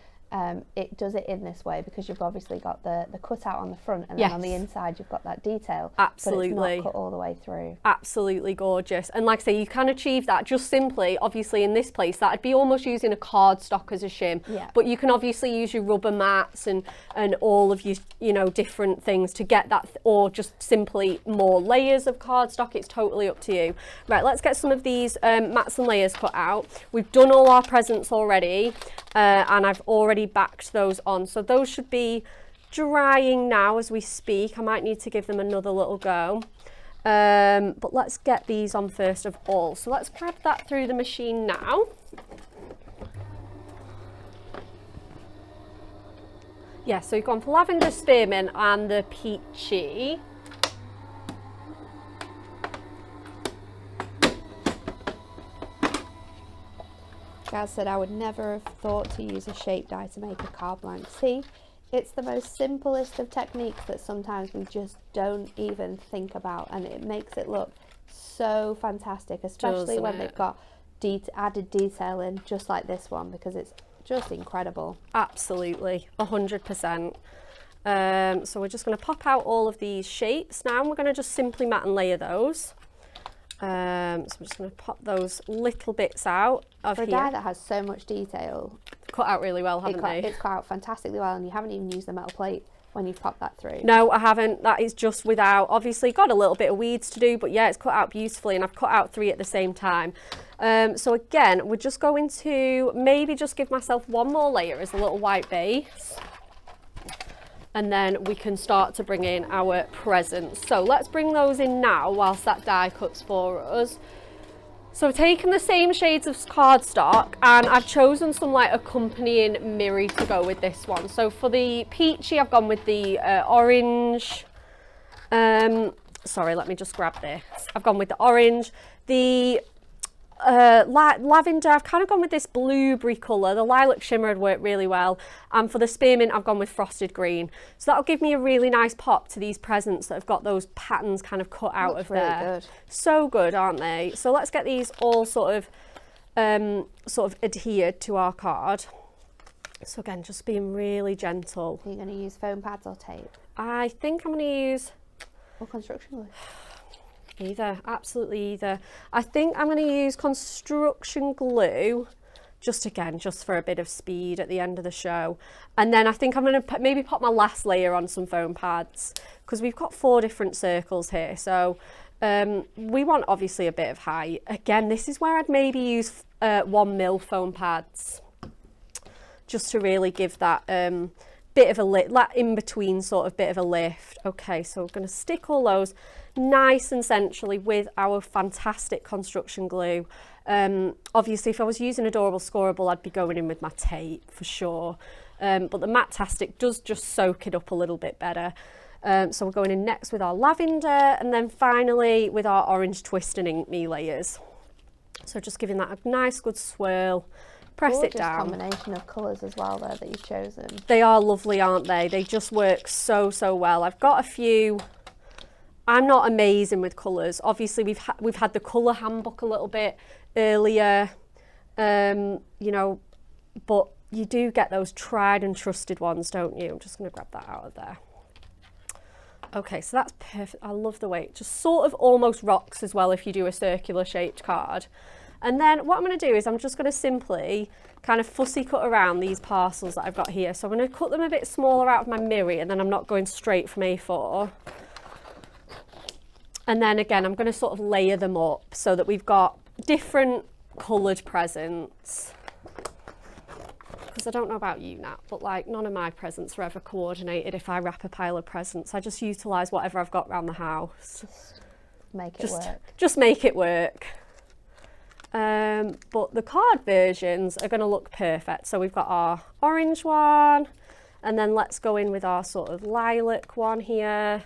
it does it in this way, because you've obviously got the cutout on the front, and then on the inside you've got that detail. Absolutely. But it's not cut all the way through. Absolutely gorgeous. And like I say, you can achieve that just simply, obviously in this place, that'd be almost using a cardstock as a shim. Yeah. But you can obviously use your rubber mats and all of your, you know, different things to get that, or just simply more layers of cardstock. It's totally up to you. Right, let's get some of these mats and layers cut out. We've done all our presents already, and I've already backed those on, so those should be drying now as we speak. I might need to give them another little go, but let's get these on first of all. So let's grab that through the machine now. Yeah, so we've gone for lavender, spearmint and the peachy. Gaz said, I would never have thought to use a shape die to make a card blank. See, it's the most simplest of techniques that sometimes we just don't even think about, and it makes it look so fantastic, especially when they've got added detail in, just like this one, because it's just incredible. Absolutely, 100%. So we're just going to pop out all of these shapes now, and we're going to just simply mat and layer those. So I'm just going to pop those little bits out of here. For a die that has so much detail, cut out really well, haven't they? It's cut out fantastically well, and you haven't even used the metal plate when you've popped that through. No, I haven't. That is just without. Obviously got a little bit of weeds to do, but yeah, it's cut out beautifully, and I've cut out 3 at the same time. So again, we're just going to maybe just give myself one more layer as a little white base, and then we can start to bring in our presents. So let's bring those in now whilst that die cuts for us. So I've taken the same shades of cardstock, and I've chosen some like accompanying mirror to go with this one. So for the peachy, I've gone with the orange. Sorry, let me just grab this. I've gone with the orange. The lavender, I've kind of gone with this blueberry colour. The lilac shimmer had worked really well. And for the spearmint, I've gone with frosted green. So that'll give me a really nice pop to these presents that have got those patterns kind of cut out of there. Really good. So good, aren't they? So let's get these all sort of adhered to our card. So again, just being really gentle. Are you going to use foam pads or tape? I think I'm going to use... Or construction glue? Either, absolutely either. I think I'm going to use construction glue, just for a bit of speed at the end of the show. And then I think I'm going to maybe pop my last layer on some foam pads, because we've got 4 different circles here. So we want obviously a bit of height. Again, this is where I'd maybe use 1mm foam pads, just to really give that bit of a lift, that in between sort of bit of a lift. Okay, so we're going to stick all those nice and centrally with our fantastic construction glue. Obviously if I was using Adorable Scoreable, I'd be going in with my tape for sure, but the Matte-tastic does just soak it up a little bit better. So we're going in next with our lavender, and then finally with our orange twist and ink me layers. So just giving that a nice good swirl. Press Gorgeous it down. Combination of colours as well there that you've chosen. They are lovely, aren't they? They just work so well. I've got a few. I'm not amazing with colours. Obviously we've had the colour handbook a little bit earlier, you know, but you do get those tried and trusted ones, don't you? I'm just going to grab that out of there. Okay, so that's perfect. I love the way it just sort of almost rocks as well if you do a circular shaped card. And then what I'm going to do is I'm just going to simply kind of fussy cut around these parcels that I've got here. So I'm going to cut them a bit smaller out of my mirror, and then I'm not going straight from A4. And then again, I'm going to sort of layer them up so that we've got different coloured presents. Because I don't know about you, Nat, but like none of my presents are ever coordinated if I wrap a pile of presents. I just utilise whatever I've got around the house. Just make it work. But the card versions are going to look perfect. So we've got our orange one, and then let's go in with our sort of lilac one here.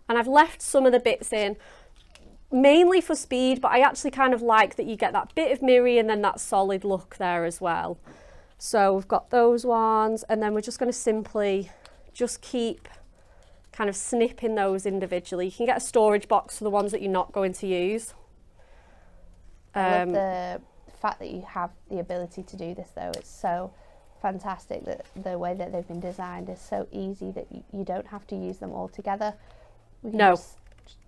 And I've left some of the bits in mainly for speed, but I actually kind of like that you get that bit of mirror and then that solid look there as well. So we've got those ones, and then we're just going to simply just keep kind of snipping those individually. You can get a storage box for the ones that you're not going to use. I love the fact that you have the ability to do this though. It's so fantastic that the way that they've been designed is so easy that you don't have to use them all together. No.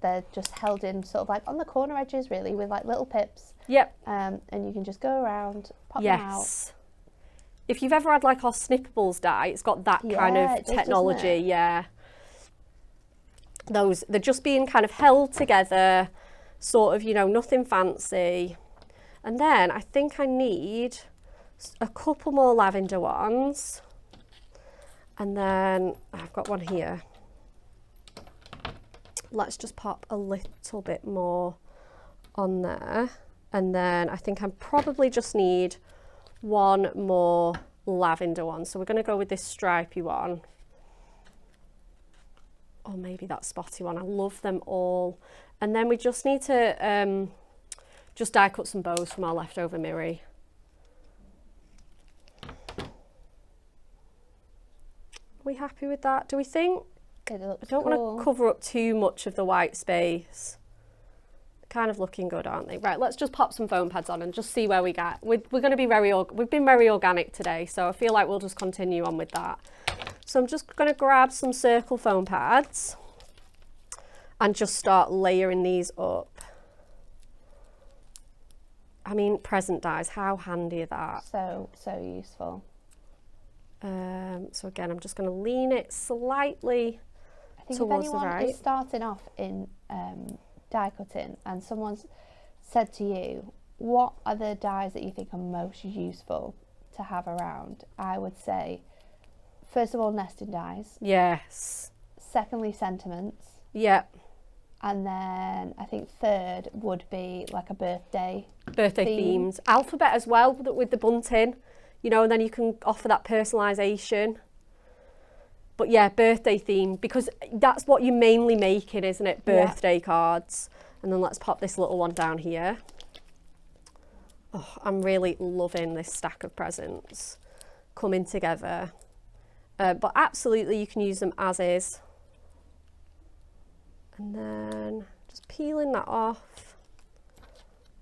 They're just held in sort of like on the corner edges really with like little pips. Yep. And you can just go around, pop them out. Yes. If you've ever had like our Snippables die, it's got that kind of technology. Yeah. Those, they're just being kind of held together, sort of, you know, nothing fancy. And then I think I need a couple more lavender ones. And then I've got one here. Let's just pop a little bit more on there. And then I think I probably just need one more lavender one. So we're going to go with this stripy one. Or maybe that spotty one. I love them all. And then we just need to just die cut some bows from our leftover mirror. Are we happy with that, do we think? It looks I don't want to cover up too much of the white space. They're kind of looking good, aren't they? Right, let's just pop some foam pads on and just see where we get. We're going to be we've been very organic today, so I feel like we'll just continue on with that. So I'm just going to grab some circle foam pads and just start layering these up. I mean, present dies, how handy are that? So useful. So again, I'm just going to lean it slightly towards the right. If anyone is starting off in die cutting and someone's said to you, what are the dies that you think are most useful to have around? I would say, first of all, nesting dies. Yes. Secondly, sentiments. Yep. And then I think third would be like a birthday themes. Alphabet as well with the bunting, you know, and then you can offer that personalisation. But yeah, birthday theme, because that's what you're mainly making, isn't it? Birthday cards. And then let's pop this little one down here. Oh, I'm really loving this stack of presents coming together. But absolutely you can use them as is. And then just peeling that off,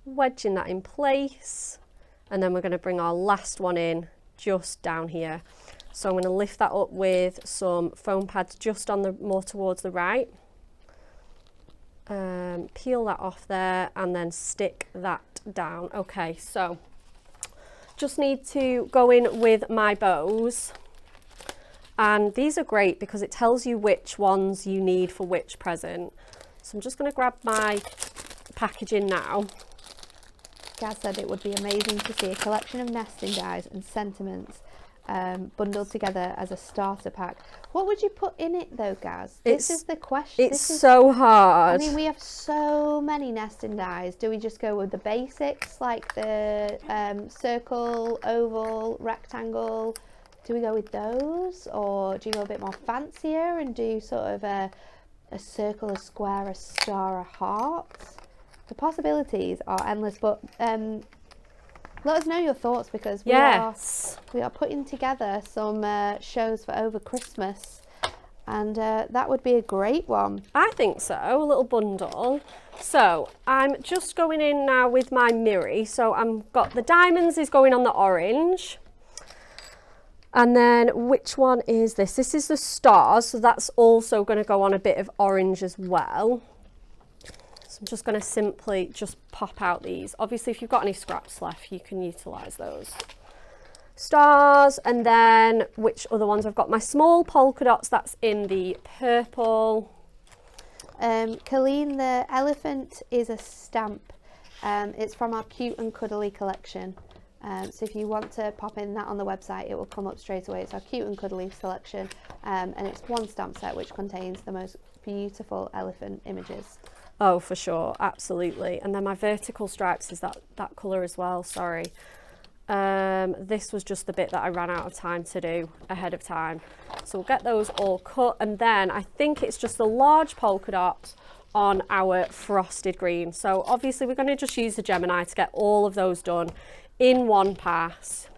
wedging that in place. And then we're going to bring our last one in just down here. So I'm going to lift that up with some foam pads just on the more towards the right. Peel that off there and then stick that down. Okay, so just need to go in with my bows. And these are great because it tells you which ones you need for which present. So I'm just going to grab my packaging now. Gaz said it would be amazing to see a collection of nesting dies and sentiments bundled together as a starter pack. What would you put in it though, Gaz? This is the question. It's so hard. I mean, we have so many nesting dies. Do we just go with the basics like the circle, oval, rectangle? Do we go with those, or do you go a bit more fancier and do sort of a circle, a square, a star, a heart? The possibilities are endless, but let us know your thoughts, because we are putting together some shows for over Christmas, And that would be a great one. I think so, a little bundle. So I'm just going in now with my mirror. So I've got the diamonds is going on the orange. And then which one is this? This is the stars, so that's also going to go on a bit of orange as well. So I'm just going to simply just pop out these. Obviously, if you've got any scraps left, you can utilise those. Stars, and then which other ones? I've got my small polka dots, that's in the purple. Colleen, the elephant is a stamp. It's from our Cute and Cuddly collection. So if you want to pop in that on the website, it will come up straight away. It's our Cute and Cuddly selection, and it's one stamp set which contains the most beautiful elephant images. Oh, for sure, absolutely. And then my vertical stripes is that colour as well, sorry. This was just the bit that I ran out of time to do ahead of time. So we'll get those all cut, and then I think it's just a large polka dot on our frosted green. So obviously we're going to just use the Gemini to get all of those done in one pass.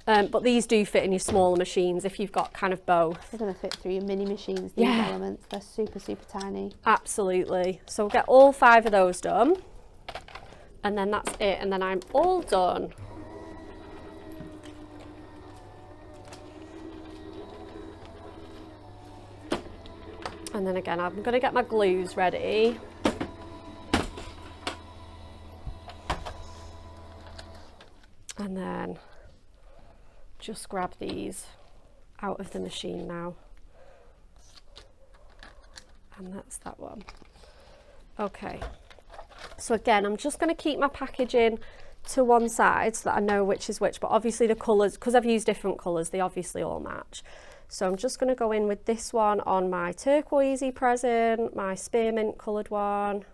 But these do fit in your smaller machines if you've got kind of both. They're going to fit through your mini machines, these elements. They're super, super tiny. Absolutely. So we'll get all 5 of those done. And then that's it. And then I'm all done. And then again, I'm going to get my glues ready. And then just grab these out of the machine now. And that's that one. Okay. So again, I'm just going to keep my packaging to one side so that I know which is which, but obviously the colours, because I've used different colours, they obviously all match. So I'm just going to go in with this one on my turquoisey present, my spearmint coloured one.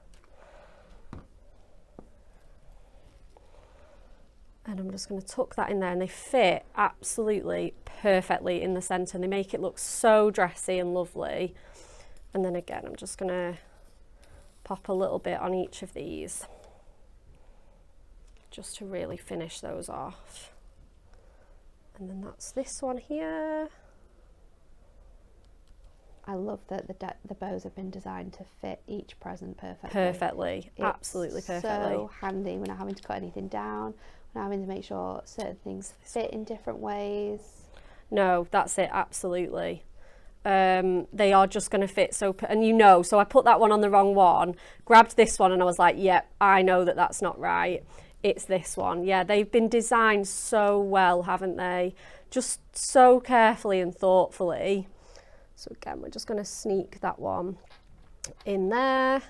And I'm just going to tuck that in there, and they fit absolutely perfectly in the centre, and they make it look so dressy and lovely. And then again, I'm just going to pop a little bit on each of these just to really finish those off. And then that's this one here. I love that the bows have been designed to fit each present perfectly. Perfectly, absolutely perfectly. So handy. We're not having to cut anything down. We're not having to make sure certain things fit in different ways. No, that's it, absolutely. They are just going to fit so, and you know, so I put that one on the wrong one, grabbed this one, and I was like, yep, I know that that's not right. It's this one. Yeah, they've been designed so well, haven't they? Just so carefully and thoughtfully. So again, we're just going to sneak that one in there.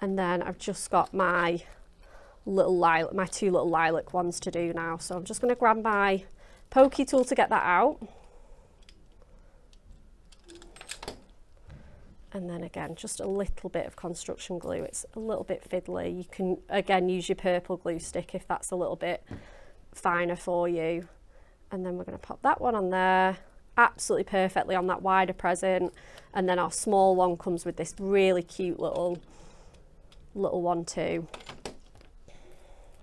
And then I've just got my little lilac, my 2 little lilac ones to do now. So I'm just going to grab my pokey tool to get that out. And then again, just a little bit of construction glue. It's a little bit fiddly. You can, again, use your purple glue stick if that's a little bit finer for you. And then we're going to pop that one on there, absolutely perfectly on that wider present. And then our small one comes with this really cute little one too.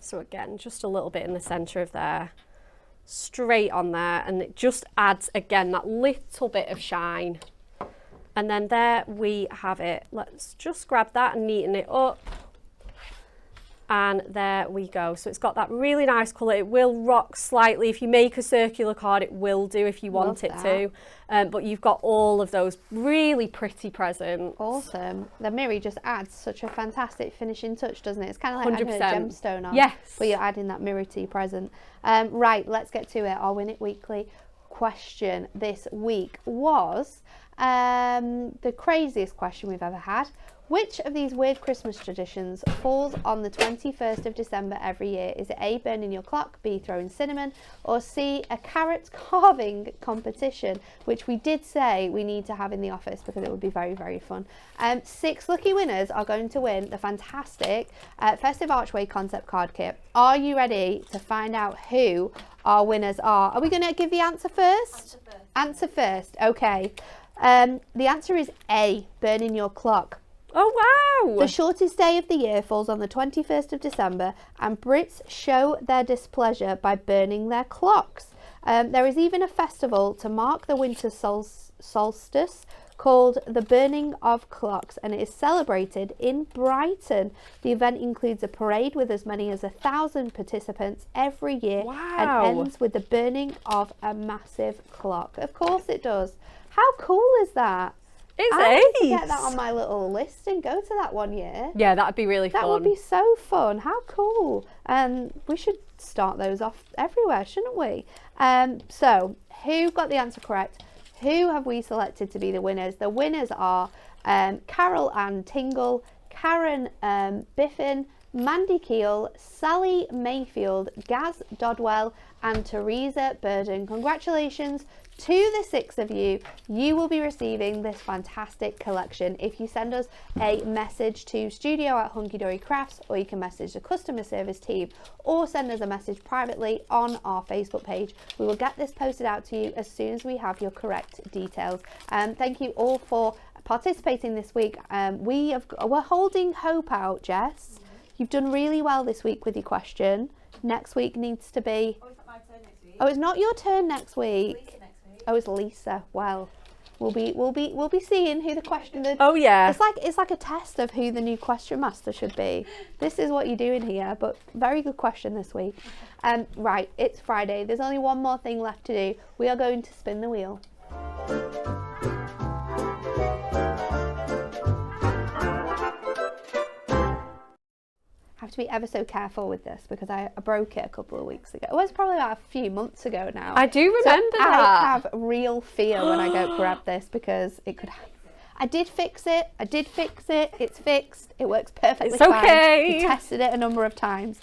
So again, just a little bit in the centre of there, straight on there. And it just adds, again, that little bit of shine. And then there we have it. Let's just grab that and neaten it up. And there we go. So it's got that really nice colour. It will rock slightly. If you make a circular card, it will do if you want it to. But you've got all of those really pretty presents. Awesome. The mirror just adds such a fantastic finishing touch, doesn't it? It's kind of like 100%. adding a gemstone on. Yes. But you're adding that mirror to your present. Right, let's get to it. Our Win It Weekly question this week was the craziest question we've ever had. Which of these weird Christmas traditions falls on the 21st of December every year? Is it A, burning your clock, B, throwing cinnamon, or C, a carrot carving competition, which we did say we need to have in the office because it would be very, very fun. 6 lucky winners are going to win the fantastic Festive Archway concept card kit. Are you ready to find out who our winners are? Are we going to give the answer first? Answer first. Okay. The answer is A, burning your clock. Oh, wow! The shortest day of the year falls on the 21st of December, and Brits show their displeasure by burning their clocks. There is even a festival to mark the winter solstice called the Burning of Clocks, and it is celebrated in Brighton. The event includes a parade with as many as 1,000 participants every year. Wow. And ends with the burning of a massive clock. Of course it does. How cool is that? I need to get that on my little list and go to that one year. Yeah, that'd be really fun. That would be so fun. How cool. We should start those off everywhere, shouldn't we? So, who got the answer correct? Who have we selected to be the winners? The winners are Carol Ann Tingle, Karen Biffin, Mandy Keel, Sally Mayfield, Gaz Dodwell and Teresa Burden. Congratulations to the 6 of you. You will be receiving this fantastic collection if you send us a message to studio@hunkydorycrafts, or you can message the customer service team or send us a message privately on our Facebook page. We will get this posted out to you as soon as we have your correct details. Thank you all for participating this week. We're holding hope out, Jess. You've done really well this week with your question. Next week needs to be... Oh, it's not my turn next week. Oh, it's not your turn next week. Lisa next week. Oh, it's Lisa. Well, we'll be seeing who the question. Oh yeah. It's like a test of who the new question master should be. This is what you're doing here, but very good question this week. Right, it's Friday. There's only one more thing left to do. We are going to spin the wheel. Have to be ever so careful with this because I broke it a couple of weeks ago. It was probably about a few months ago now. I do remember so that. I have real fear when I go grab this because it could. I did fix it. It's fixed. It works perfectly It's okay. fine. We tested it a number of times.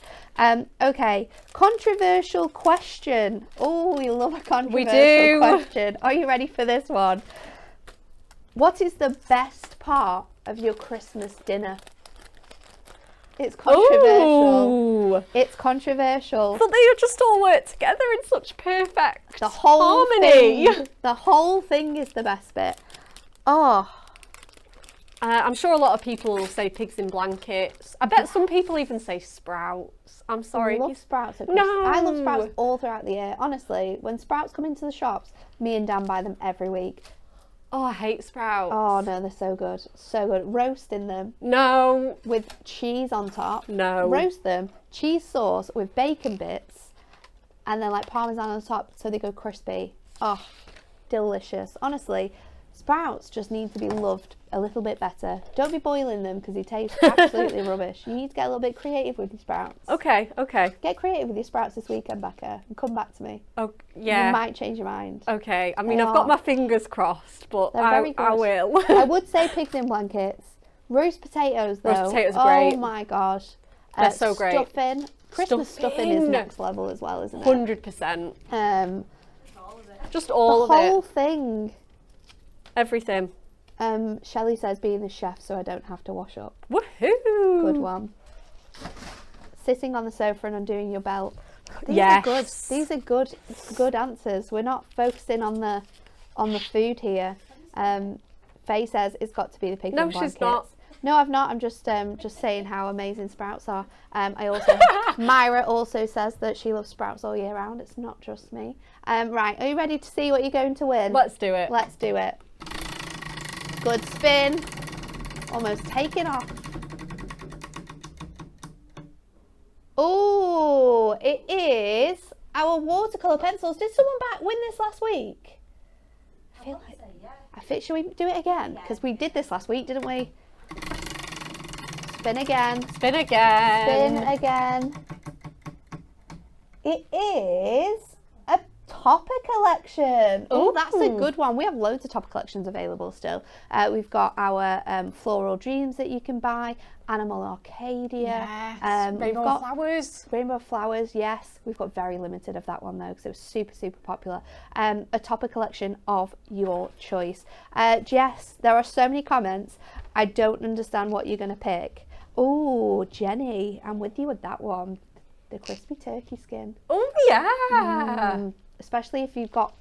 Okay, controversial question. Oh, we love a controversial question. Are you ready for this one? What is the best part of your Christmas dinner? It's controversial. Ooh. It's controversial. But they just all work together in such perfect The whole harmony. the whole thing is the best bit. Oh, I'm sure a lot of people will say pigs in blankets. I bet some people even say sprouts. I'm sorry. I love sprouts at Christmas. No. I love sprouts all throughout the year. Honestly, when sprouts come into the shops, me and Dan buy them every week. Oh, I hate sprouts. Oh no, they're so good. So good. Roasting them No. with cheese on top. No. Roast them, cheese sauce with bacon bits, and then like parmesan on top so they go crispy. Oh, delicious. Honestly, sprouts just need to be loved a little bit better. Don't be boiling them because they taste absolutely rubbish. You need to get a little bit creative with your sprouts. Okay. Get creative with your sprouts this weekend, Becca, and come back to me. Oh, yeah. You might change your mind. Okay. I mean, They I've got are. my fingers crossed, but They're very good. I will. I would say pigs in blankets. Roast potatoes, though. Roast potatoes are great. Oh my gosh. They're so great. Stuffing. Christmas stuffing is Stuffing. next level as well, isn't it? 100%. All of it. Just all The of whole it. thing. Everything. Shelley says being the chef so I don't have to wash up. Woohoo! Good one. Sitting on the sofa and undoing your belt. These Yes. are good. These are good answers. We're not focusing on the food here. Faye says it's got to be the pig No, in she's blankets. not. No, I've not. I'm just saying how amazing sprouts are. I also Myra also says that she loves sprouts all year round. It's not just me. Right, are you ready to see what you're going to win? Let's do it. Let's do it. Good spin. Almost taken off. Oh, it is our watercolour pencils. Did someone win this last week? I feel like. Should we do it again? Because we did this last week, didn't we? Spin again. Spin again. Spin again. It is a topper collection. Oh, that's a Ooh. good one. We have loads of topper collections available still. We've got our Floral Dreams that you can buy, Animal Arcadia. We've Rainbow got flowers. Rainbow Flowers, yes. We've got very limited of that one though because it was super, super popular. A topper collection of your choice. Jess, there are so many comments. I don't understand what you're going to pick. Oh, Jenny, I'm with you with that one. The crispy turkey skin. Oh yeah. Especially if you've got,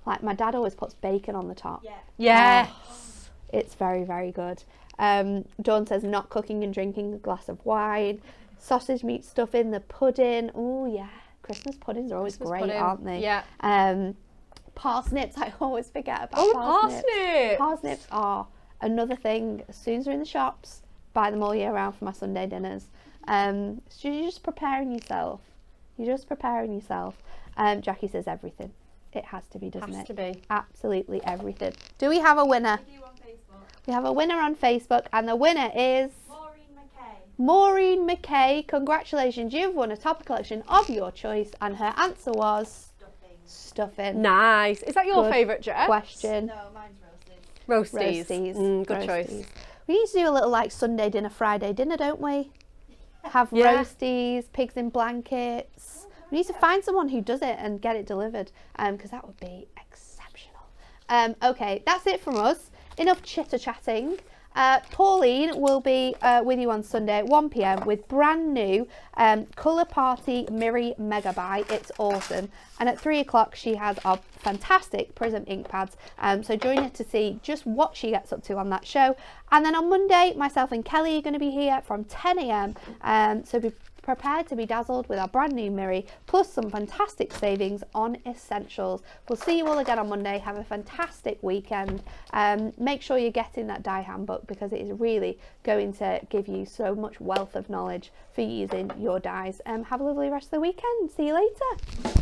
like my dad always puts bacon on the top. Yeah. Yes. It's very, very good. Dawn says not cooking and drinking a glass of wine. Sausage meat stuff in the pudding. Oh yeah. Christmas puddings are always Christmas great, pudding, aren't they? yeah. Parsnips, I always forget about Oh, parsnips. parsnips. Parsnips are another thing. As soon as they're in the shops, buy them all year round for my Sunday dinners. So you're just preparing yourself. You're just preparing yourself. Jackie says everything. It has to be, doesn't it? Has to be. Absolutely everything. Do we have a winner? If you on Facebook, We have a winner on Facebook, and the winner is Maureen McKay. Maureen McKay. Congratulations, you've won a topper collection of your choice, and her answer was stuffing. Nice. Is that your Good favourite, Jess? Question. No, mine's roasted. Roasties. Roasties. Good choice. Roasties. We used to do a little like Sunday dinner, Friday dinner, don't we? Have Yeah. roasties, pigs in blankets. We need to find someone who does it and get it delivered, because that would be exceptional. Okay, that's it from us. Enough chitter chatting. Pauline will be with you on Sunday at 1 p.m. with brand new Colour Party Miri Megabyte. It's awesome. And at 3 o'clock she has our fantastic Prism ink pads. So join her to see just what she gets up to on that show. And then on Monday, myself and Kelly are going to be here from 10 a.m. So be prepared to be dazzled with our brand new Miri, plus some fantastic savings on essentials. We'll see you all again on Monday. Have a fantastic weekend. Make sure you're getting that die handbook, because it is really going to give you so much wealth of knowledge for using your dies. Have a lovely rest of the weekend. See you later.